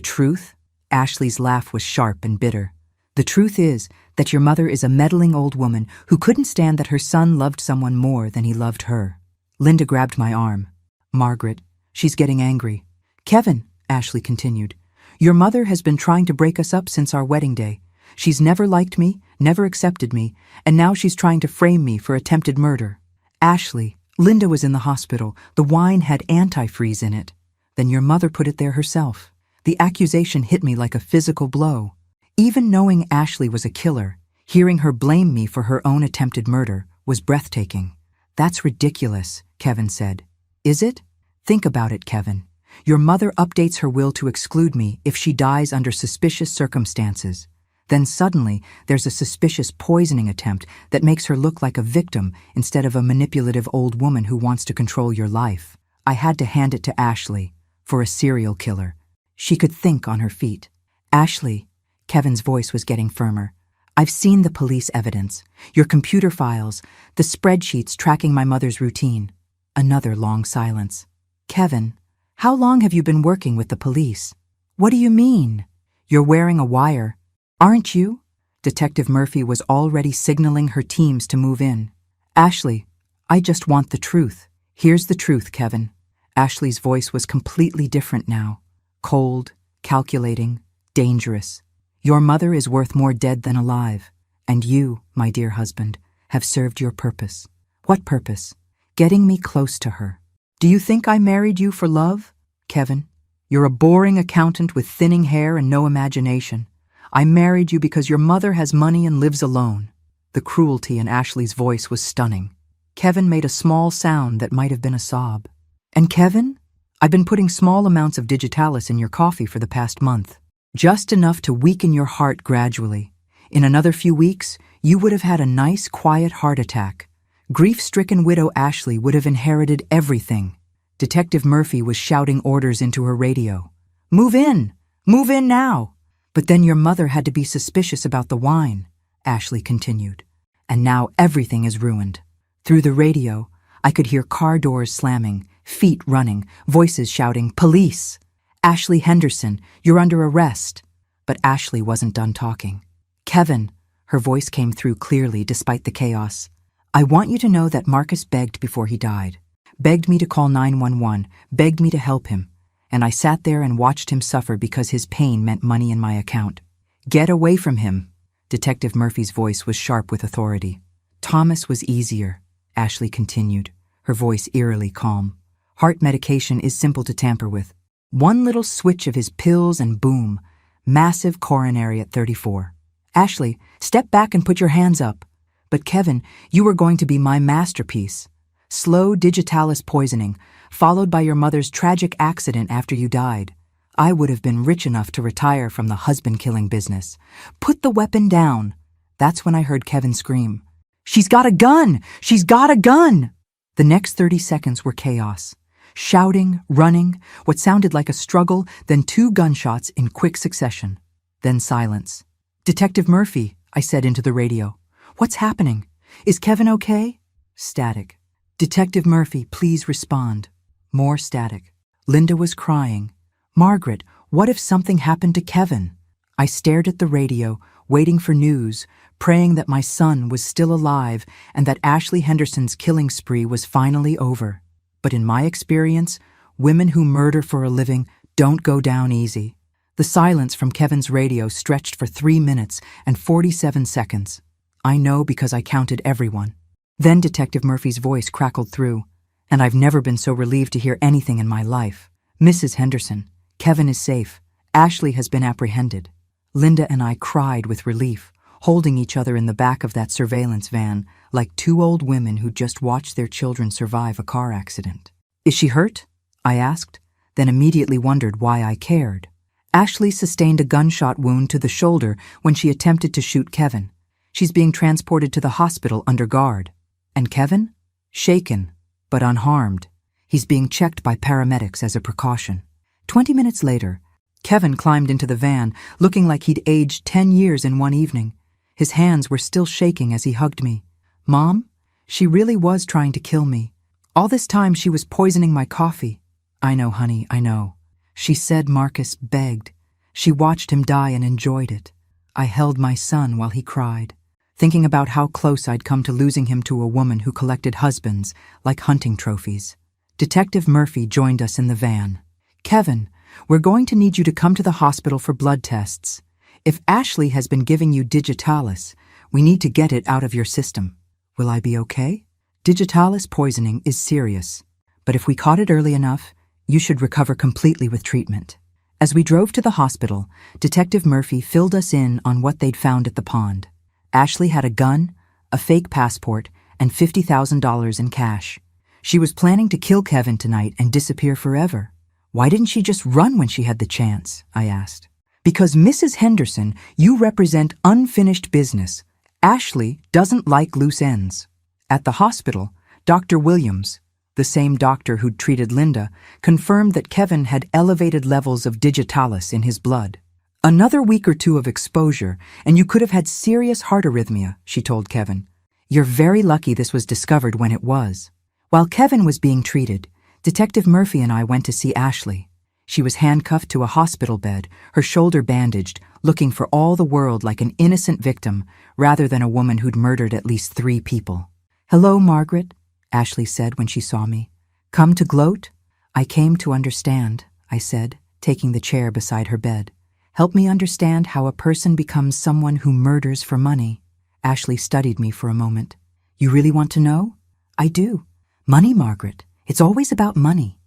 truth?" Ashley's laugh was sharp and bitter. "The truth is that your mother is a meddling old woman who couldn't stand that her son loved someone more than he loved her." Linda grabbed my arm. "Margaret, she's getting angry." "Kevin," Ashley continued, "your mother has been trying to break us up since our wedding day. She's never liked me, never accepted me, and now she's trying to frame me for attempted murder." "Ashley, Linda was in the hospital. The wine had antifreeze in it." "Then your mother put it there herself." The accusation hit me like a physical blow. Even knowing Ashley was a killer, hearing her blame me for her own attempted murder was breathtaking. "That's ridiculous," Kevin said. "Is it? Think about it, Kevin. Your mother updates her will to exclude me if she dies under suspicious circumstances. Then suddenly, there's a suspicious poisoning attempt that makes her look like a victim instead of a manipulative old woman who wants to control your life. I had to hand it to Ashley, for a serial killer. She could think on her feet. "Ashley," Kevin's voice was getting firmer, "I've seen the police evidence, your computer files, the spreadsheets tracking my mother's routine." Another long silence. "Kevin, how long have you been working with the police?" "What do you mean?" "You're wearing a wire. Aren't you?" Detective Murphy was already signaling her teams to move in. "Ashley, I just want the truth." "Here's the truth, Kevin." Ashley's voice was completely different now. Cold, calculating, dangerous. "Your mother is worth more dead than alive, and you, my dear husband, have served your purpose." "What purpose?" "Getting me close to her." "Do you think I married you for love?" "Kevin, you're a boring accountant with thinning hair and no imagination. I married you because your mother has money and lives alone." The cruelty in Ashley's voice was stunning. Kevin made a small sound that might have been a sob. "And Kevin, I've been putting small amounts of digitalis in your coffee for the past month. Just enough to weaken your heart gradually. In another few weeks, you would have had a nice, quiet heart attack. Grief-stricken widow Ashley would have inherited everything." Detective Murphy was shouting orders into her radio. "Move in! Move in now!" "But then your mother had to be suspicious about the wine," Ashley continued. "And now everything is ruined." Through the radio, I could hear car doors slamming, feet running, voices shouting, "Police! Ashley Henderson, you're under arrest." But Ashley wasn't done talking. "Kevin," her voice came through clearly despite the chaos, "I want you to know that Marcus begged before he died. Begged me to call 911, begged me to help him. And I sat there and watched him suffer because his pain meant money in my account. Get away from him." Detective Murphy's voice was sharp with authority. "Thomas was easier," Ashley continued, her voice eerily calm. "Heart medication is simple to tamper with. One little switch of his pills and boom, massive coronary at 34. Ashley, step back and put your hands up. But Kevin, you were going to be my masterpiece. Slow digitalis poisoning, followed by your mother's tragic accident after you died. I would have been rich enough to retire from the husband-killing business. Put the weapon down." That's when I heard Kevin scream, "She's got a gun! She's got a gun!" The next 30 seconds were chaos. Shouting, running, what sounded like a struggle, then 2 gunshots in quick succession. Then silence. "Detective Murphy," I said into the radio. "What's happening? Is Kevin okay?" Static. "Detective Murphy, please respond." More static. Linda was crying. "Margaret, what if something happened to Kevin?" I stared at the radio, waiting for news, praying that my son was still alive and that Ashley Henderson's killing spree was finally over. But in my experience, women who murder for a living don't go down easy. The silence from Kevin's radio stretched for 3 minutes and 47 seconds. I know because I counted everyone. Then Detective Murphy's voice crackled through, and I've never been so relieved to hear anything in my life. "Mrs. Henderson, Kevin is safe. Ashley has been apprehended." Linda and I cried with relief, holding each other in the back of that surveillance van like 2 old women who just watched their children survive a car accident. "Is she hurt?" I asked, then immediately wondered why I cared. "Ashley sustained a gunshot wound to the shoulder when she attempted to shoot Kevin. She's being transported to the hospital under guard. And Kevin? Shaken, but unharmed. He's being checked by paramedics as a precaution." 20 minutes later, Kevin climbed into the van, looking like he'd aged 10 years in one evening. His hands were still shaking as he hugged me. "Mom, she really was trying to kill me. All this time she was poisoning my coffee." "I know, honey, I know." She said Marcus begged. She watched him die and enjoyed it. I held my son while he cried, thinking about how close I'd come to losing him to a woman who collected husbands like hunting trophies. Detective Murphy joined us in the van. "Kevin, we're going to need you to come to the hospital for blood tests. If Ashley has been giving you digitalis, we need to get it out of your system. Will I be okay? Digitalis poisoning is serious, but if we caught it early enough, you should recover completely with treatment." As we drove to the hospital, Detective Murphy filled us in on what they'd found at the pond. Ashley had a gun, a fake passport, and $50,000 in cash. She was planning to kill Kevin tonight and disappear forever. "Why didn't she just run when she had the chance?" I asked. "Because Mrs. Henderson, you represent unfinished business. Ashley doesn't like loose ends." At the hospital, Dr. Williams, the same doctor who'd treated Linda, confirmed that Kevin had elevated levels of digitalis in his blood. "Another week or 2 of exposure, and you could have had serious heart arrhythmia," she told Kevin. "You're very lucky this was discovered when it was." While Kevin was being treated, Detective Murphy and I went to see Ashley. She was handcuffed to a hospital bed, her shoulder bandaged, looking for all the world like an innocent victim rather than a woman who'd murdered at least 3 people. "Hello, Margaret," Ashley said when she saw me. "Come to gloat?" "I came to understand," I said, taking the chair beside her bed. "Help me understand how a person becomes someone who murders for money." Ashley studied me for a moment. "You really want to know?" "I do. Money, Margaret. It's always about money.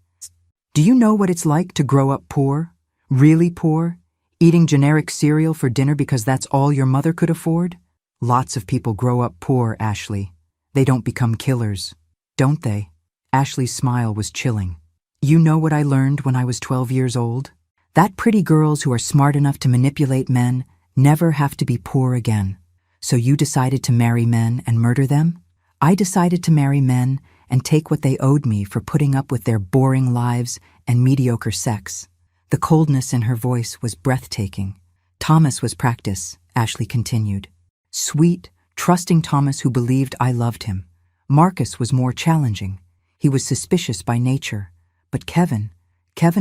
Do you know what it's like to grow up poor? Really poor? Eating generic cereal for dinner because that's all your mother could afford? Lots of people grow up poor, Ashley. They don't become killers, don't they?" Ashley's smile was chilling. "You know what I learned when I was 12 years old? That pretty girls who are smart enough to manipulate men never have to be poor again. So you decided to marry men and murder them? I decided to marry men and take what they owed me for putting up with their boring lives and mediocre sex. The coldness in her voice was breathtaking. Thomas was practice, Ashley continued. Sweet, trusting Thomas who believed I loved him. Marcus was more challenging. He was suspicious by nature. But Kevin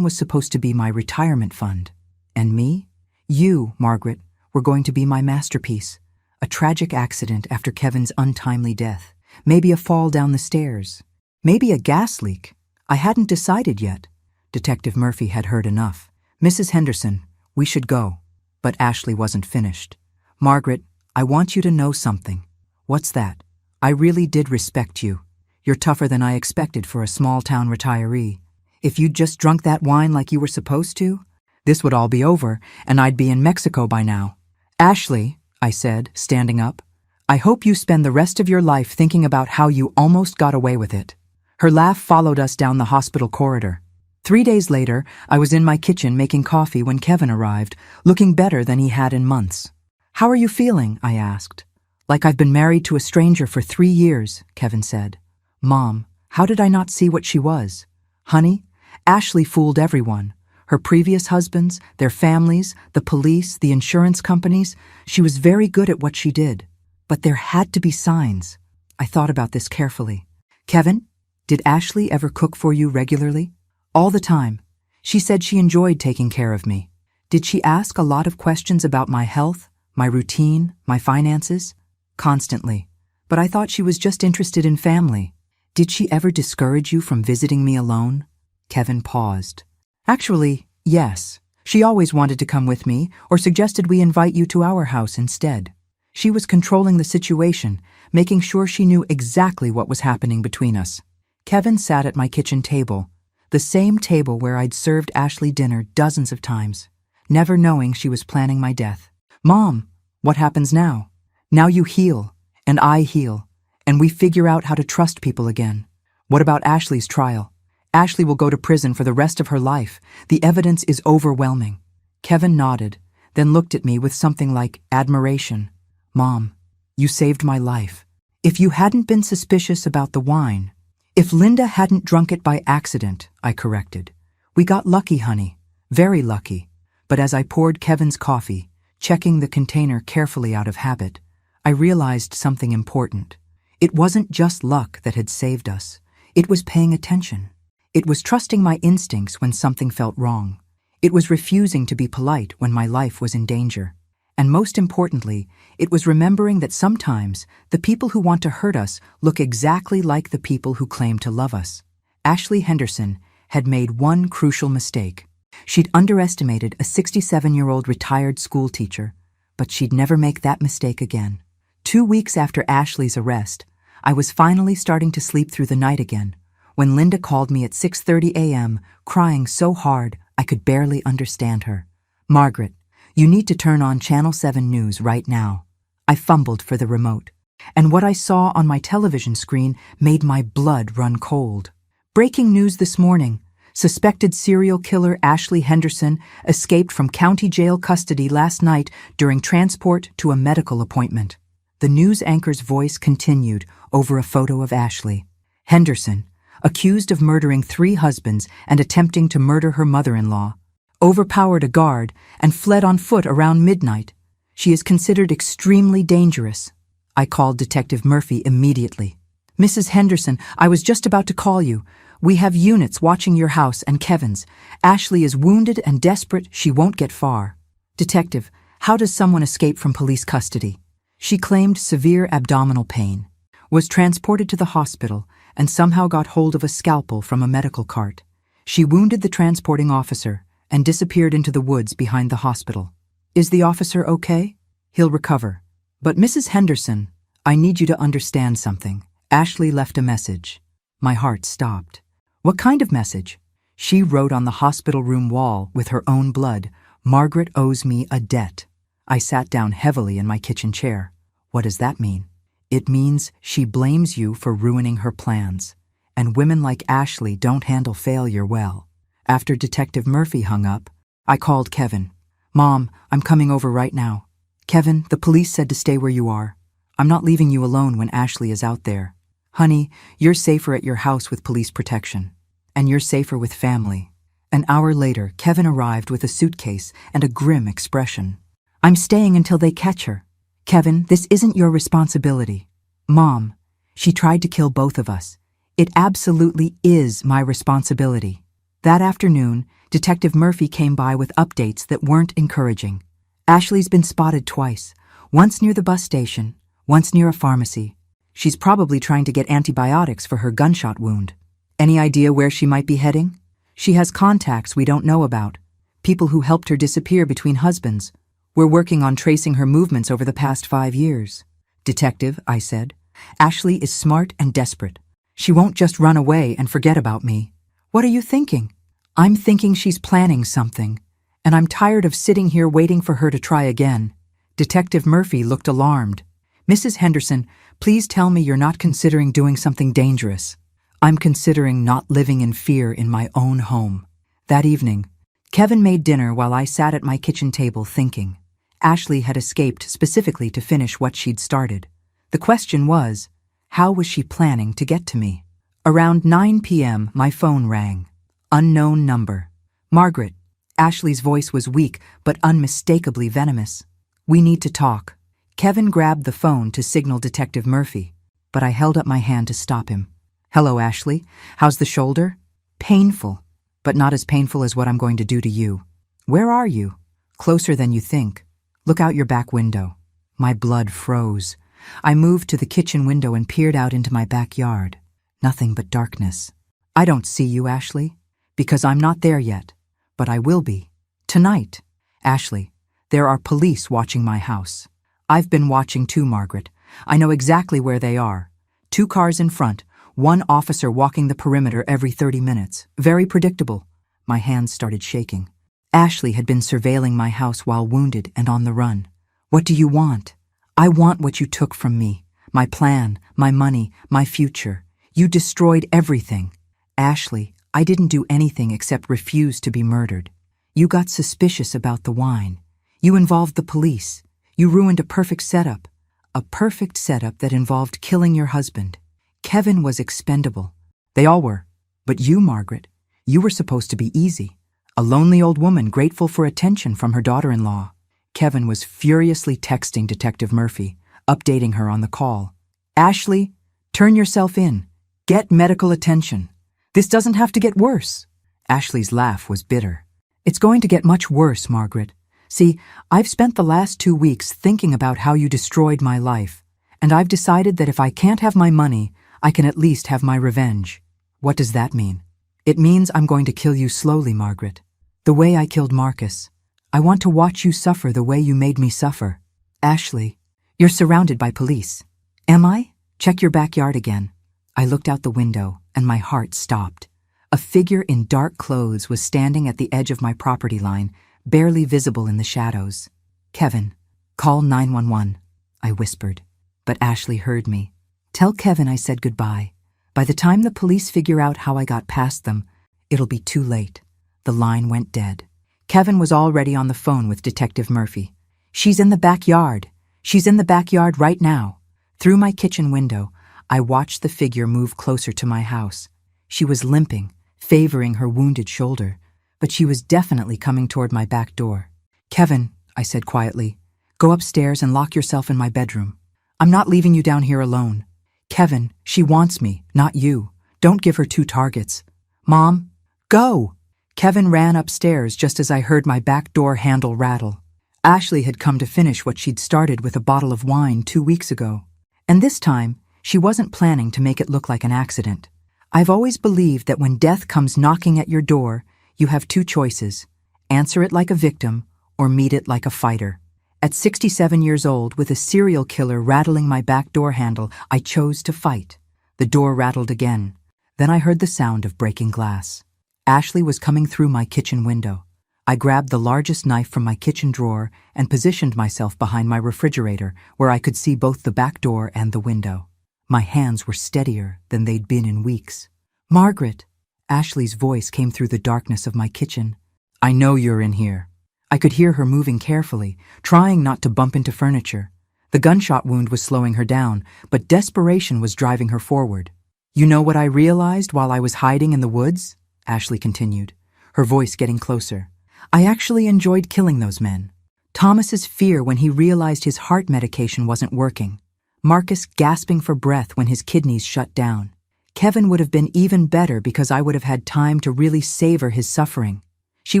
was supposed to be my retirement fund. And me? You, Margaret, were going to be my masterpiece. A tragic accident after Kevin's untimely death. Maybe a fall down the stairs. Maybe a gas leak. I hadn't decided yet. Detective Murphy had heard enough. Mrs. Henderson, we should go. But Ashley wasn't finished. Margaret, I want you to know something. What's that? I really did respect you. You're tougher than I expected for a small-town retiree. If you'd just drunk that wine like you were supposed to, this would all be over, and I'd be in Mexico by now. Ashley, I said, standing up, I hope you spend the rest of your life thinking about how you almost got away with it. Her laugh followed us down the hospital corridor. 3 days later, I was in my kitchen making coffee when Kevin arrived, looking better than he had in months. How are you feeling? I asked. Like I've been married to a stranger for 3 years, Kevin said. Mom, how did I not see what she was? Honey, Ashley fooled everyone. Her previous husbands, their families, the police, the insurance companies. She was very good at what she did. But there had to be signs. I thought about this carefully. Kevin, did Ashley ever cook for you regularly? All the time. She said she enjoyed taking care of me. Did she ask a lot of questions about my health, my routine, my finances? Constantly. But I thought she was just interested in family. Did she ever discourage you from visiting me alone? Kevin paused. Actually, yes. She always wanted to come with me or suggested we invite you to our house instead. She was controlling the situation, making sure she knew exactly what was happening between us. Kevin sat at my kitchen table, the same table where I'd served Ashley dinner dozens of times, never knowing she was planning my death. Mom, what happens now? Now you heal, and I heal, and we figure out how to trust people again. What about Ashley's trial? Ashley will go to prison for the rest of her life. The evidence is overwhelming. Kevin nodded, then looked at me with something like admiration. Mom, you saved my life. If you hadn't been suspicious about the wine, if Linda hadn't drunk it by accident, I corrected. We got lucky, honey, very lucky. But as I poured Kevin's coffee, checking the container carefully out of habit, I realized something important. It wasn't just luck that had saved us. It was paying attention. It was trusting my instincts when something felt wrong. It was refusing to be polite when my life was in danger. And most importantly, it was remembering that sometimes the people who want to hurt us look exactly like the people who claim to love us. Ashley Henderson had made one crucial mistake. She'd underestimated a 67-year-old retired school teacher, but she'd never make that mistake again. 2 weeks after Ashley's arrest, I was finally starting to sleep through the night again, when Linda called me at 6:30 a.m., crying so hard I could barely understand her. Margaret, you need to turn on Channel 7 News right now. I fumbled for the remote, and what I saw on my television screen made my blood run cold. Breaking news this morning. Suspected serial killer Ashley Henderson escaped from county jail custody last night during transport to a medical appointment. The news anchor's voice continued over a photo of Ashley. Henderson, accused of murdering 3 husbands and attempting to murder her mother-in-law, overpowered a guard and fled on foot around midnight. She is considered extremely dangerous. I called Detective Murphy immediately. Mrs. Henderson, I was just about to call you. We have units watching your house and Kevin's. Ashley is wounded and desperate. She won't get far. Detective, how does someone escape from police custody? She claimed severe abdominal pain, was transported to the hospital, and somehow got hold of a scalpel from a medical cart. She wounded the transporting officer and disappeared into the woods behind the hospital. Is the officer okay? He'll recover. But Mrs. Henderson, I need you to understand something. Ashley left a message. My heart stopped. What kind of message? She wrote on the hospital room wall with her own blood, Margaret owes me a debt. I sat down heavily in my kitchen chair. What does that mean? It means she blames you for ruining her plans. And women like Ashley don't handle failure well. After Detective Murphy hung up, I called Kevin. Mom, I'm coming over right now. Kevin, the police said to stay where you are. I'm not leaving you alone when Ashley is out there. Honey, you're safer at your house with police protection. And you're safer with family. An hour later, Kevin arrived with a suitcase and a grim expression. I'm staying until they catch her. Kevin, this isn't your responsibility. Mom, she tried to kill both of us. It absolutely is my responsibility. That afternoon, Detective Murphy came by with updates that weren't encouraging. Ashley's been spotted twice, once near the bus station, once near a pharmacy. She's probably trying to get antibiotics for her gunshot wound. Any idea where she might be heading? She has contacts we don't know about, people who helped her disappear between husbands. We're working on tracing her movements over the past 5 years. Detective, I said, Ashley is smart and desperate. She won't just run away and forget about me. What are you thinking? I'm thinking she's planning something, and I'm tired of sitting here waiting for her to try again. Detective Murphy looked alarmed. Mrs. Henderson, please tell me you're not considering doing something dangerous. I'm considering not living in fear in my own home. That evening, Kevin made dinner while I sat at my kitchen table thinking. Ashley had escaped specifically to finish what she'd started. The question was, how was she planning to get to me? Around 9 p.m., my phone rang. Unknown number. Margaret. Ashley's voice was weak but unmistakably venomous. We need to talk. Kevin grabbed the phone to signal Detective Murphy, but I held up my hand to stop him. Hello, Ashley. How's the shoulder? Painful, but not as painful as what I'm going to do to you. Where are you? Closer than you think. Look out your back window. My blood froze. I moved to the kitchen window and peered out into my backyard. Nothing but darkness. I don't see you, Ashley, because I'm not there yet, but I will be. Tonight. Ashley, there are police watching my house. I've been watching too, Margaret. I know exactly where they are. 2 cars in front, 1 officer walking the perimeter every 30 minutes. Very predictable. My hands started shaking. Ashley had been surveilling my house while wounded and on the run. What do you want? I want what you took from me. My plan, my money, my future. You destroyed everything. Ashley, I didn't do anything except refuse to be murdered. You got suspicious about the wine. You involved the police. You ruined a perfect setup. A perfect setup that involved killing your husband. Kevin was expendable. They all were. But you, Margaret, you were supposed to be easy. A lonely old woman grateful for attention from her daughter-in-law. Kevin was furiously texting Detective Murphy, updating her on the call. Ashley, turn yourself in. Get medical attention. This doesn't have to get worse. Ashley's laugh was bitter. It's going to get much worse, Margaret. See, I've spent the last 2 weeks thinking about how you destroyed my life, and I've decided that if I can't have my money, I can at least have my revenge. What does that mean? It means I'm going to kill you slowly, Margaret. The way I killed Marcus. I want to watch you suffer the way you made me suffer. Ashley, you're surrounded by police. Am I? Check your backyard again. I looked out the window, and my heart stopped. A figure in dark clothes was standing at the edge of my property line, barely visible in the shadows. Kevin, call 911, I whispered. But Ashley heard me. Tell Kevin I said goodbye. By the time the police figure out how I got past them, it'll be too late. The line went dead. Kevin was already on the phone with Detective Murphy. She's in the backyard. She's in the backyard right now. Through my kitchen window, I watched the figure move closer to my house. She was limping, favoring her wounded shoulder, but she was definitely coming toward my back door. Kevin, I said quietly, go upstairs and lock yourself in my bedroom. I'm not leaving you down here alone. Kevin, she wants me, not you. Don't give her 2 targets. Mom, go! Kevin ran upstairs just as I heard my back door handle rattle. Ashley had come to finish what she'd started with a bottle of wine 2 weeks ago. And this time, she wasn't planning to make it look like an accident. I've always believed that when death comes knocking at your door, you have 2 choices. Answer it like a victim or meet it like a fighter. At 67 years old, with a serial killer rattling my back door handle, I chose to fight. The door rattled again. Then I heard the sound of breaking glass. Ashley was coming through my kitchen window. I grabbed the largest knife from my kitchen drawer and positioned myself behind my refrigerator, where I could see both the back door and the window. My hands were steadier than they'd been in weeks. Margaret! Ashley's voice came through the darkness of my kitchen. I know you're in here. I could hear her moving carefully, trying not to bump into furniture. The gunshot wound was slowing her down, but desperation was driving her forward. "You know what I realized while I was hiding in the woods?" Ashley continued, her voice getting closer. "I actually enjoyed killing those men." Thomas's fear when he realized his heart medication wasn't working. Marcus gasping for breath when his kidneys shut down. Kevin would have been even better because I would have had time to really savor his suffering. She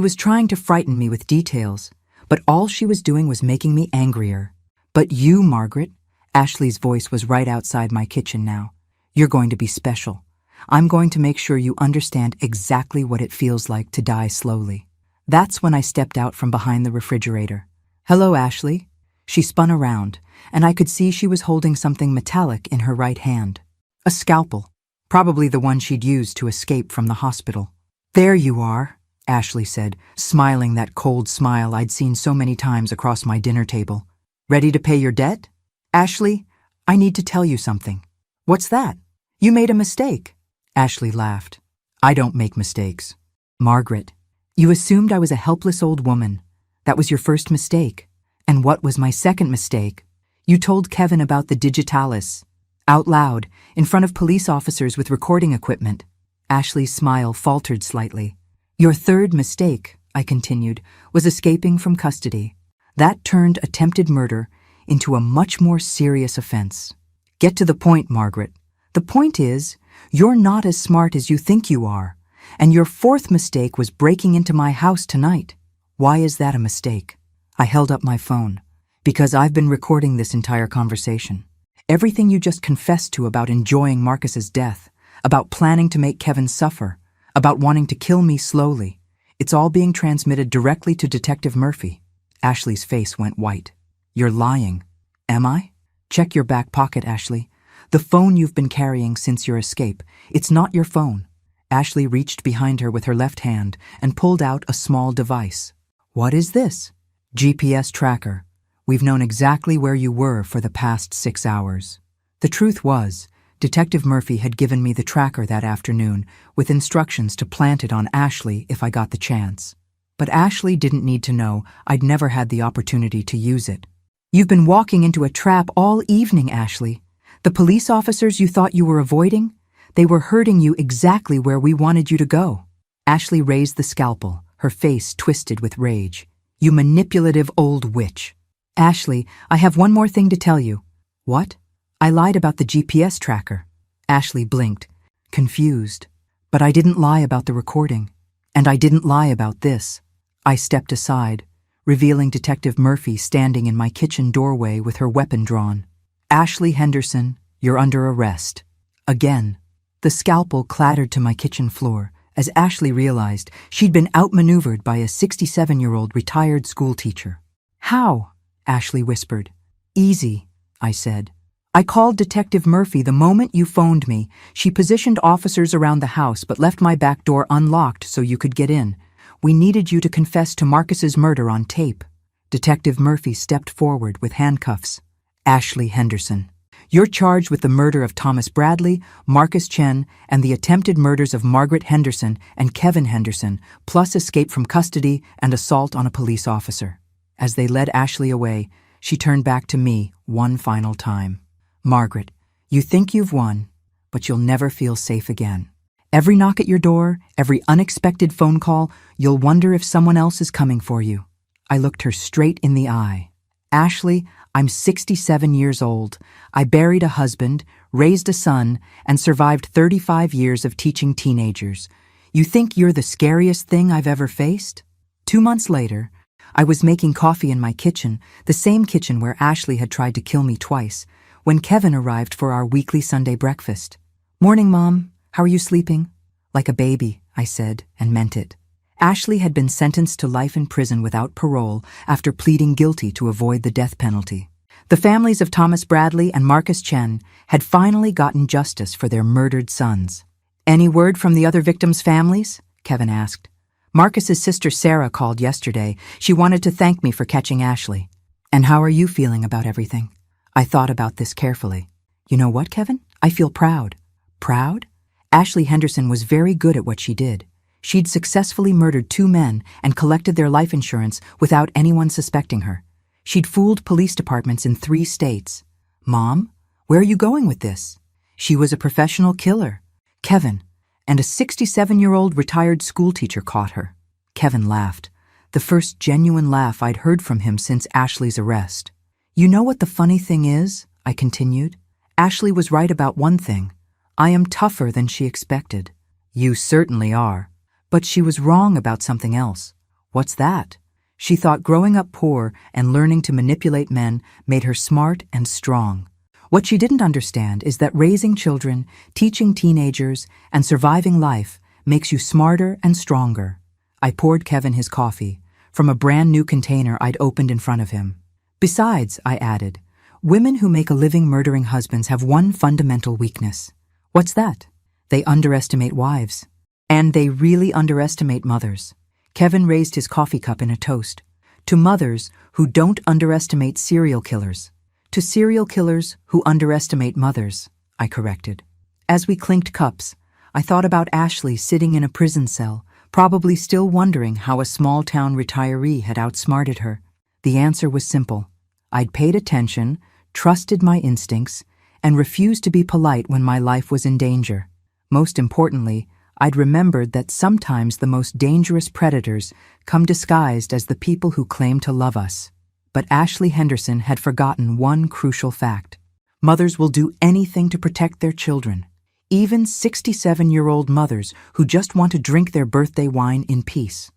was trying to frighten me with details, but all she was doing was making me angrier. "But you, Margaret," Ashley's voice was right outside my kitchen now. "You're going to be special. I'm going to make sure you understand exactly what it feels like to die slowly." That's when I stepped out from behind the refrigerator. "Hello, Ashley." She spun around, and I could see she was holding something metallic in her right hand. A scalpel, probably the one she'd used to escape from the hospital. "There you are," Ashley said, smiling that cold smile I'd seen so many times across my dinner table. "Ready to pay your debt?" "Ashley, I need to tell you something." "What's that?" "You made a mistake." Ashley laughed. "I don't make mistakes." "Margaret, you assumed I was a helpless old woman. That was your first mistake. And what was my second mistake? You told Kevin about the digitalis. Out loud, in front of police officers with recording equipment." Ashley's smile faltered slightly. "Your third mistake," I continued, "was escaping from custody. That turned attempted murder into a much more serious offense." "Get to the point, Margaret." "The point is, you're not as smart as you think you are, and your fourth mistake was breaking into my house tonight." "Why is that a mistake?" I held up my phone. "Because I've been recording this entire conversation. Everything you just confessed to about enjoying Marcus's death, about planning to make Kevin suffer, about wanting to kill me slowly. It's all being transmitted directly to Detective Murphy." Ashley's face went white. "You're lying." "Am I?" "Check your back pocket, Ashley. The phone you've been carrying since your escape. It's not your phone." Ashley reached behind her with her left hand and pulled out a small device. "What is this?" "GPS tracker. We've known exactly where you were for the past 6 hours." The truth was, Detective Murphy had given me the tracker that afternoon with instructions to plant it on Ashley if I got the chance. But Ashley didn't need to know I'd never had the opportunity to use it. "You've been walking into a trap all evening, Ashley. The police officers you thought you were avoiding, they were herding you exactly where we wanted you to go." Ashley raised the scalpel, her face twisted with rage. "You manipulative old witch." "Ashley, I have one more thing to tell you." "What?" "I lied about the GPS tracker." Ashley blinked, confused. "But I didn't lie about the recording. And I didn't lie about this." I stepped aside, revealing Detective Murphy standing in my kitchen doorway with her weapon drawn. "Ashley Henderson, you're under arrest." Again. The scalpel clattered to my kitchen floor as Ashley realized she'd been outmaneuvered by a 67-year-old retired schoolteacher. "How?" Ashley whispered. "Easy," I said. "I called Detective Murphy the moment you phoned me. She positioned officers around the house but left my back door unlocked so you could get in. We needed you to confess to Marcus's murder on tape." Detective Murphy stepped forward with handcuffs. "Ashley Henderson, you're charged with the murder of Thomas Bradley, Marcus Chen, and the attempted murders of Margaret Henderson and Kevin Henderson, plus escape from custody and assault on a police officer." As they led Ashley away, she turned back to me one final time. "Margaret, you think you've won, but you'll never feel safe again. Every knock at your door, every unexpected phone call, you'll wonder if someone else is coming for you." I looked her straight in the eye. "Ashley, I'm 67 years old. I buried a husband, raised a son, and survived 35 years of teaching teenagers. You think you're the scariest thing I've ever faced?" 2 months later, I was making coffee in my kitchen, the same kitchen where Ashley had tried to kill me twice, when Kevin arrived for our weekly Sunday breakfast. "Morning, Mom. How are you sleeping?" "Like a baby," I said, and meant it. Ashley had been sentenced to life in prison without parole after pleading guilty to avoid the death penalty. The families of Thomas Bradley and Marcus Chen had finally gotten justice for their murdered sons. "Any word from the other victims' families?" Kevin asked. "Marcus's sister Sarah called yesterday. She wanted to thank me for catching Ashley." "And how are you feeling about everything?" I thought about this carefully. "You know what, Kevin? I feel proud." "Proud?" Ashley Henderson was very good at what she did. She'd successfully murdered 2 men and collected their life insurance without anyone suspecting her. She'd fooled police departments in 3 states. Mom, where are you going with this? She was a professional killer. Kevin, and a 67-year-old retired schoolteacher caught her. Kevin laughed, the first genuine laugh I'd heard from him since Ashley's arrest. You know what the funny thing is? I continued. Ashley was right about one thing. I am tougher than she expected. You certainly are. But she was wrong about something else. What's that? She thought growing up poor and learning to manipulate men made her smart and strong. What she didn't understand is that raising children, teaching teenagers, and surviving life makes you smarter and stronger. I poured Kevin his coffee from a brand new container I'd opened in front of him. Besides, I added, women who make a living murdering husbands have one fundamental weakness. What's that? They underestimate wives. And they really underestimate mothers. Kevin raised his coffee cup in a toast. To mothers who don't underestimate serial killers. To serial killers who underestimate mothers, I corrected. As we clinked cups, I thought about Ashley sitting in a prison cell, probably still wondering how a small-town retiree had outsmarted her. The answer was simple. I'd paid attention, trusted my instincts, and refused to be polite when my life was in danger. Most importantly, I'd remembered that sometimes the most dangerous predators come disguised as the people who claim to love us. But Ashley Henderson had forgotten one crucial fact. Mothers will do anything to protect their children, even 67-year-old mothers who just want to drink their birthday wine in peace.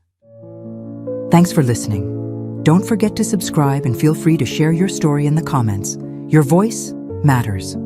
Thanks for listening. Don't forget to subscribe and feel free to share your story in the comments. Your voice matters.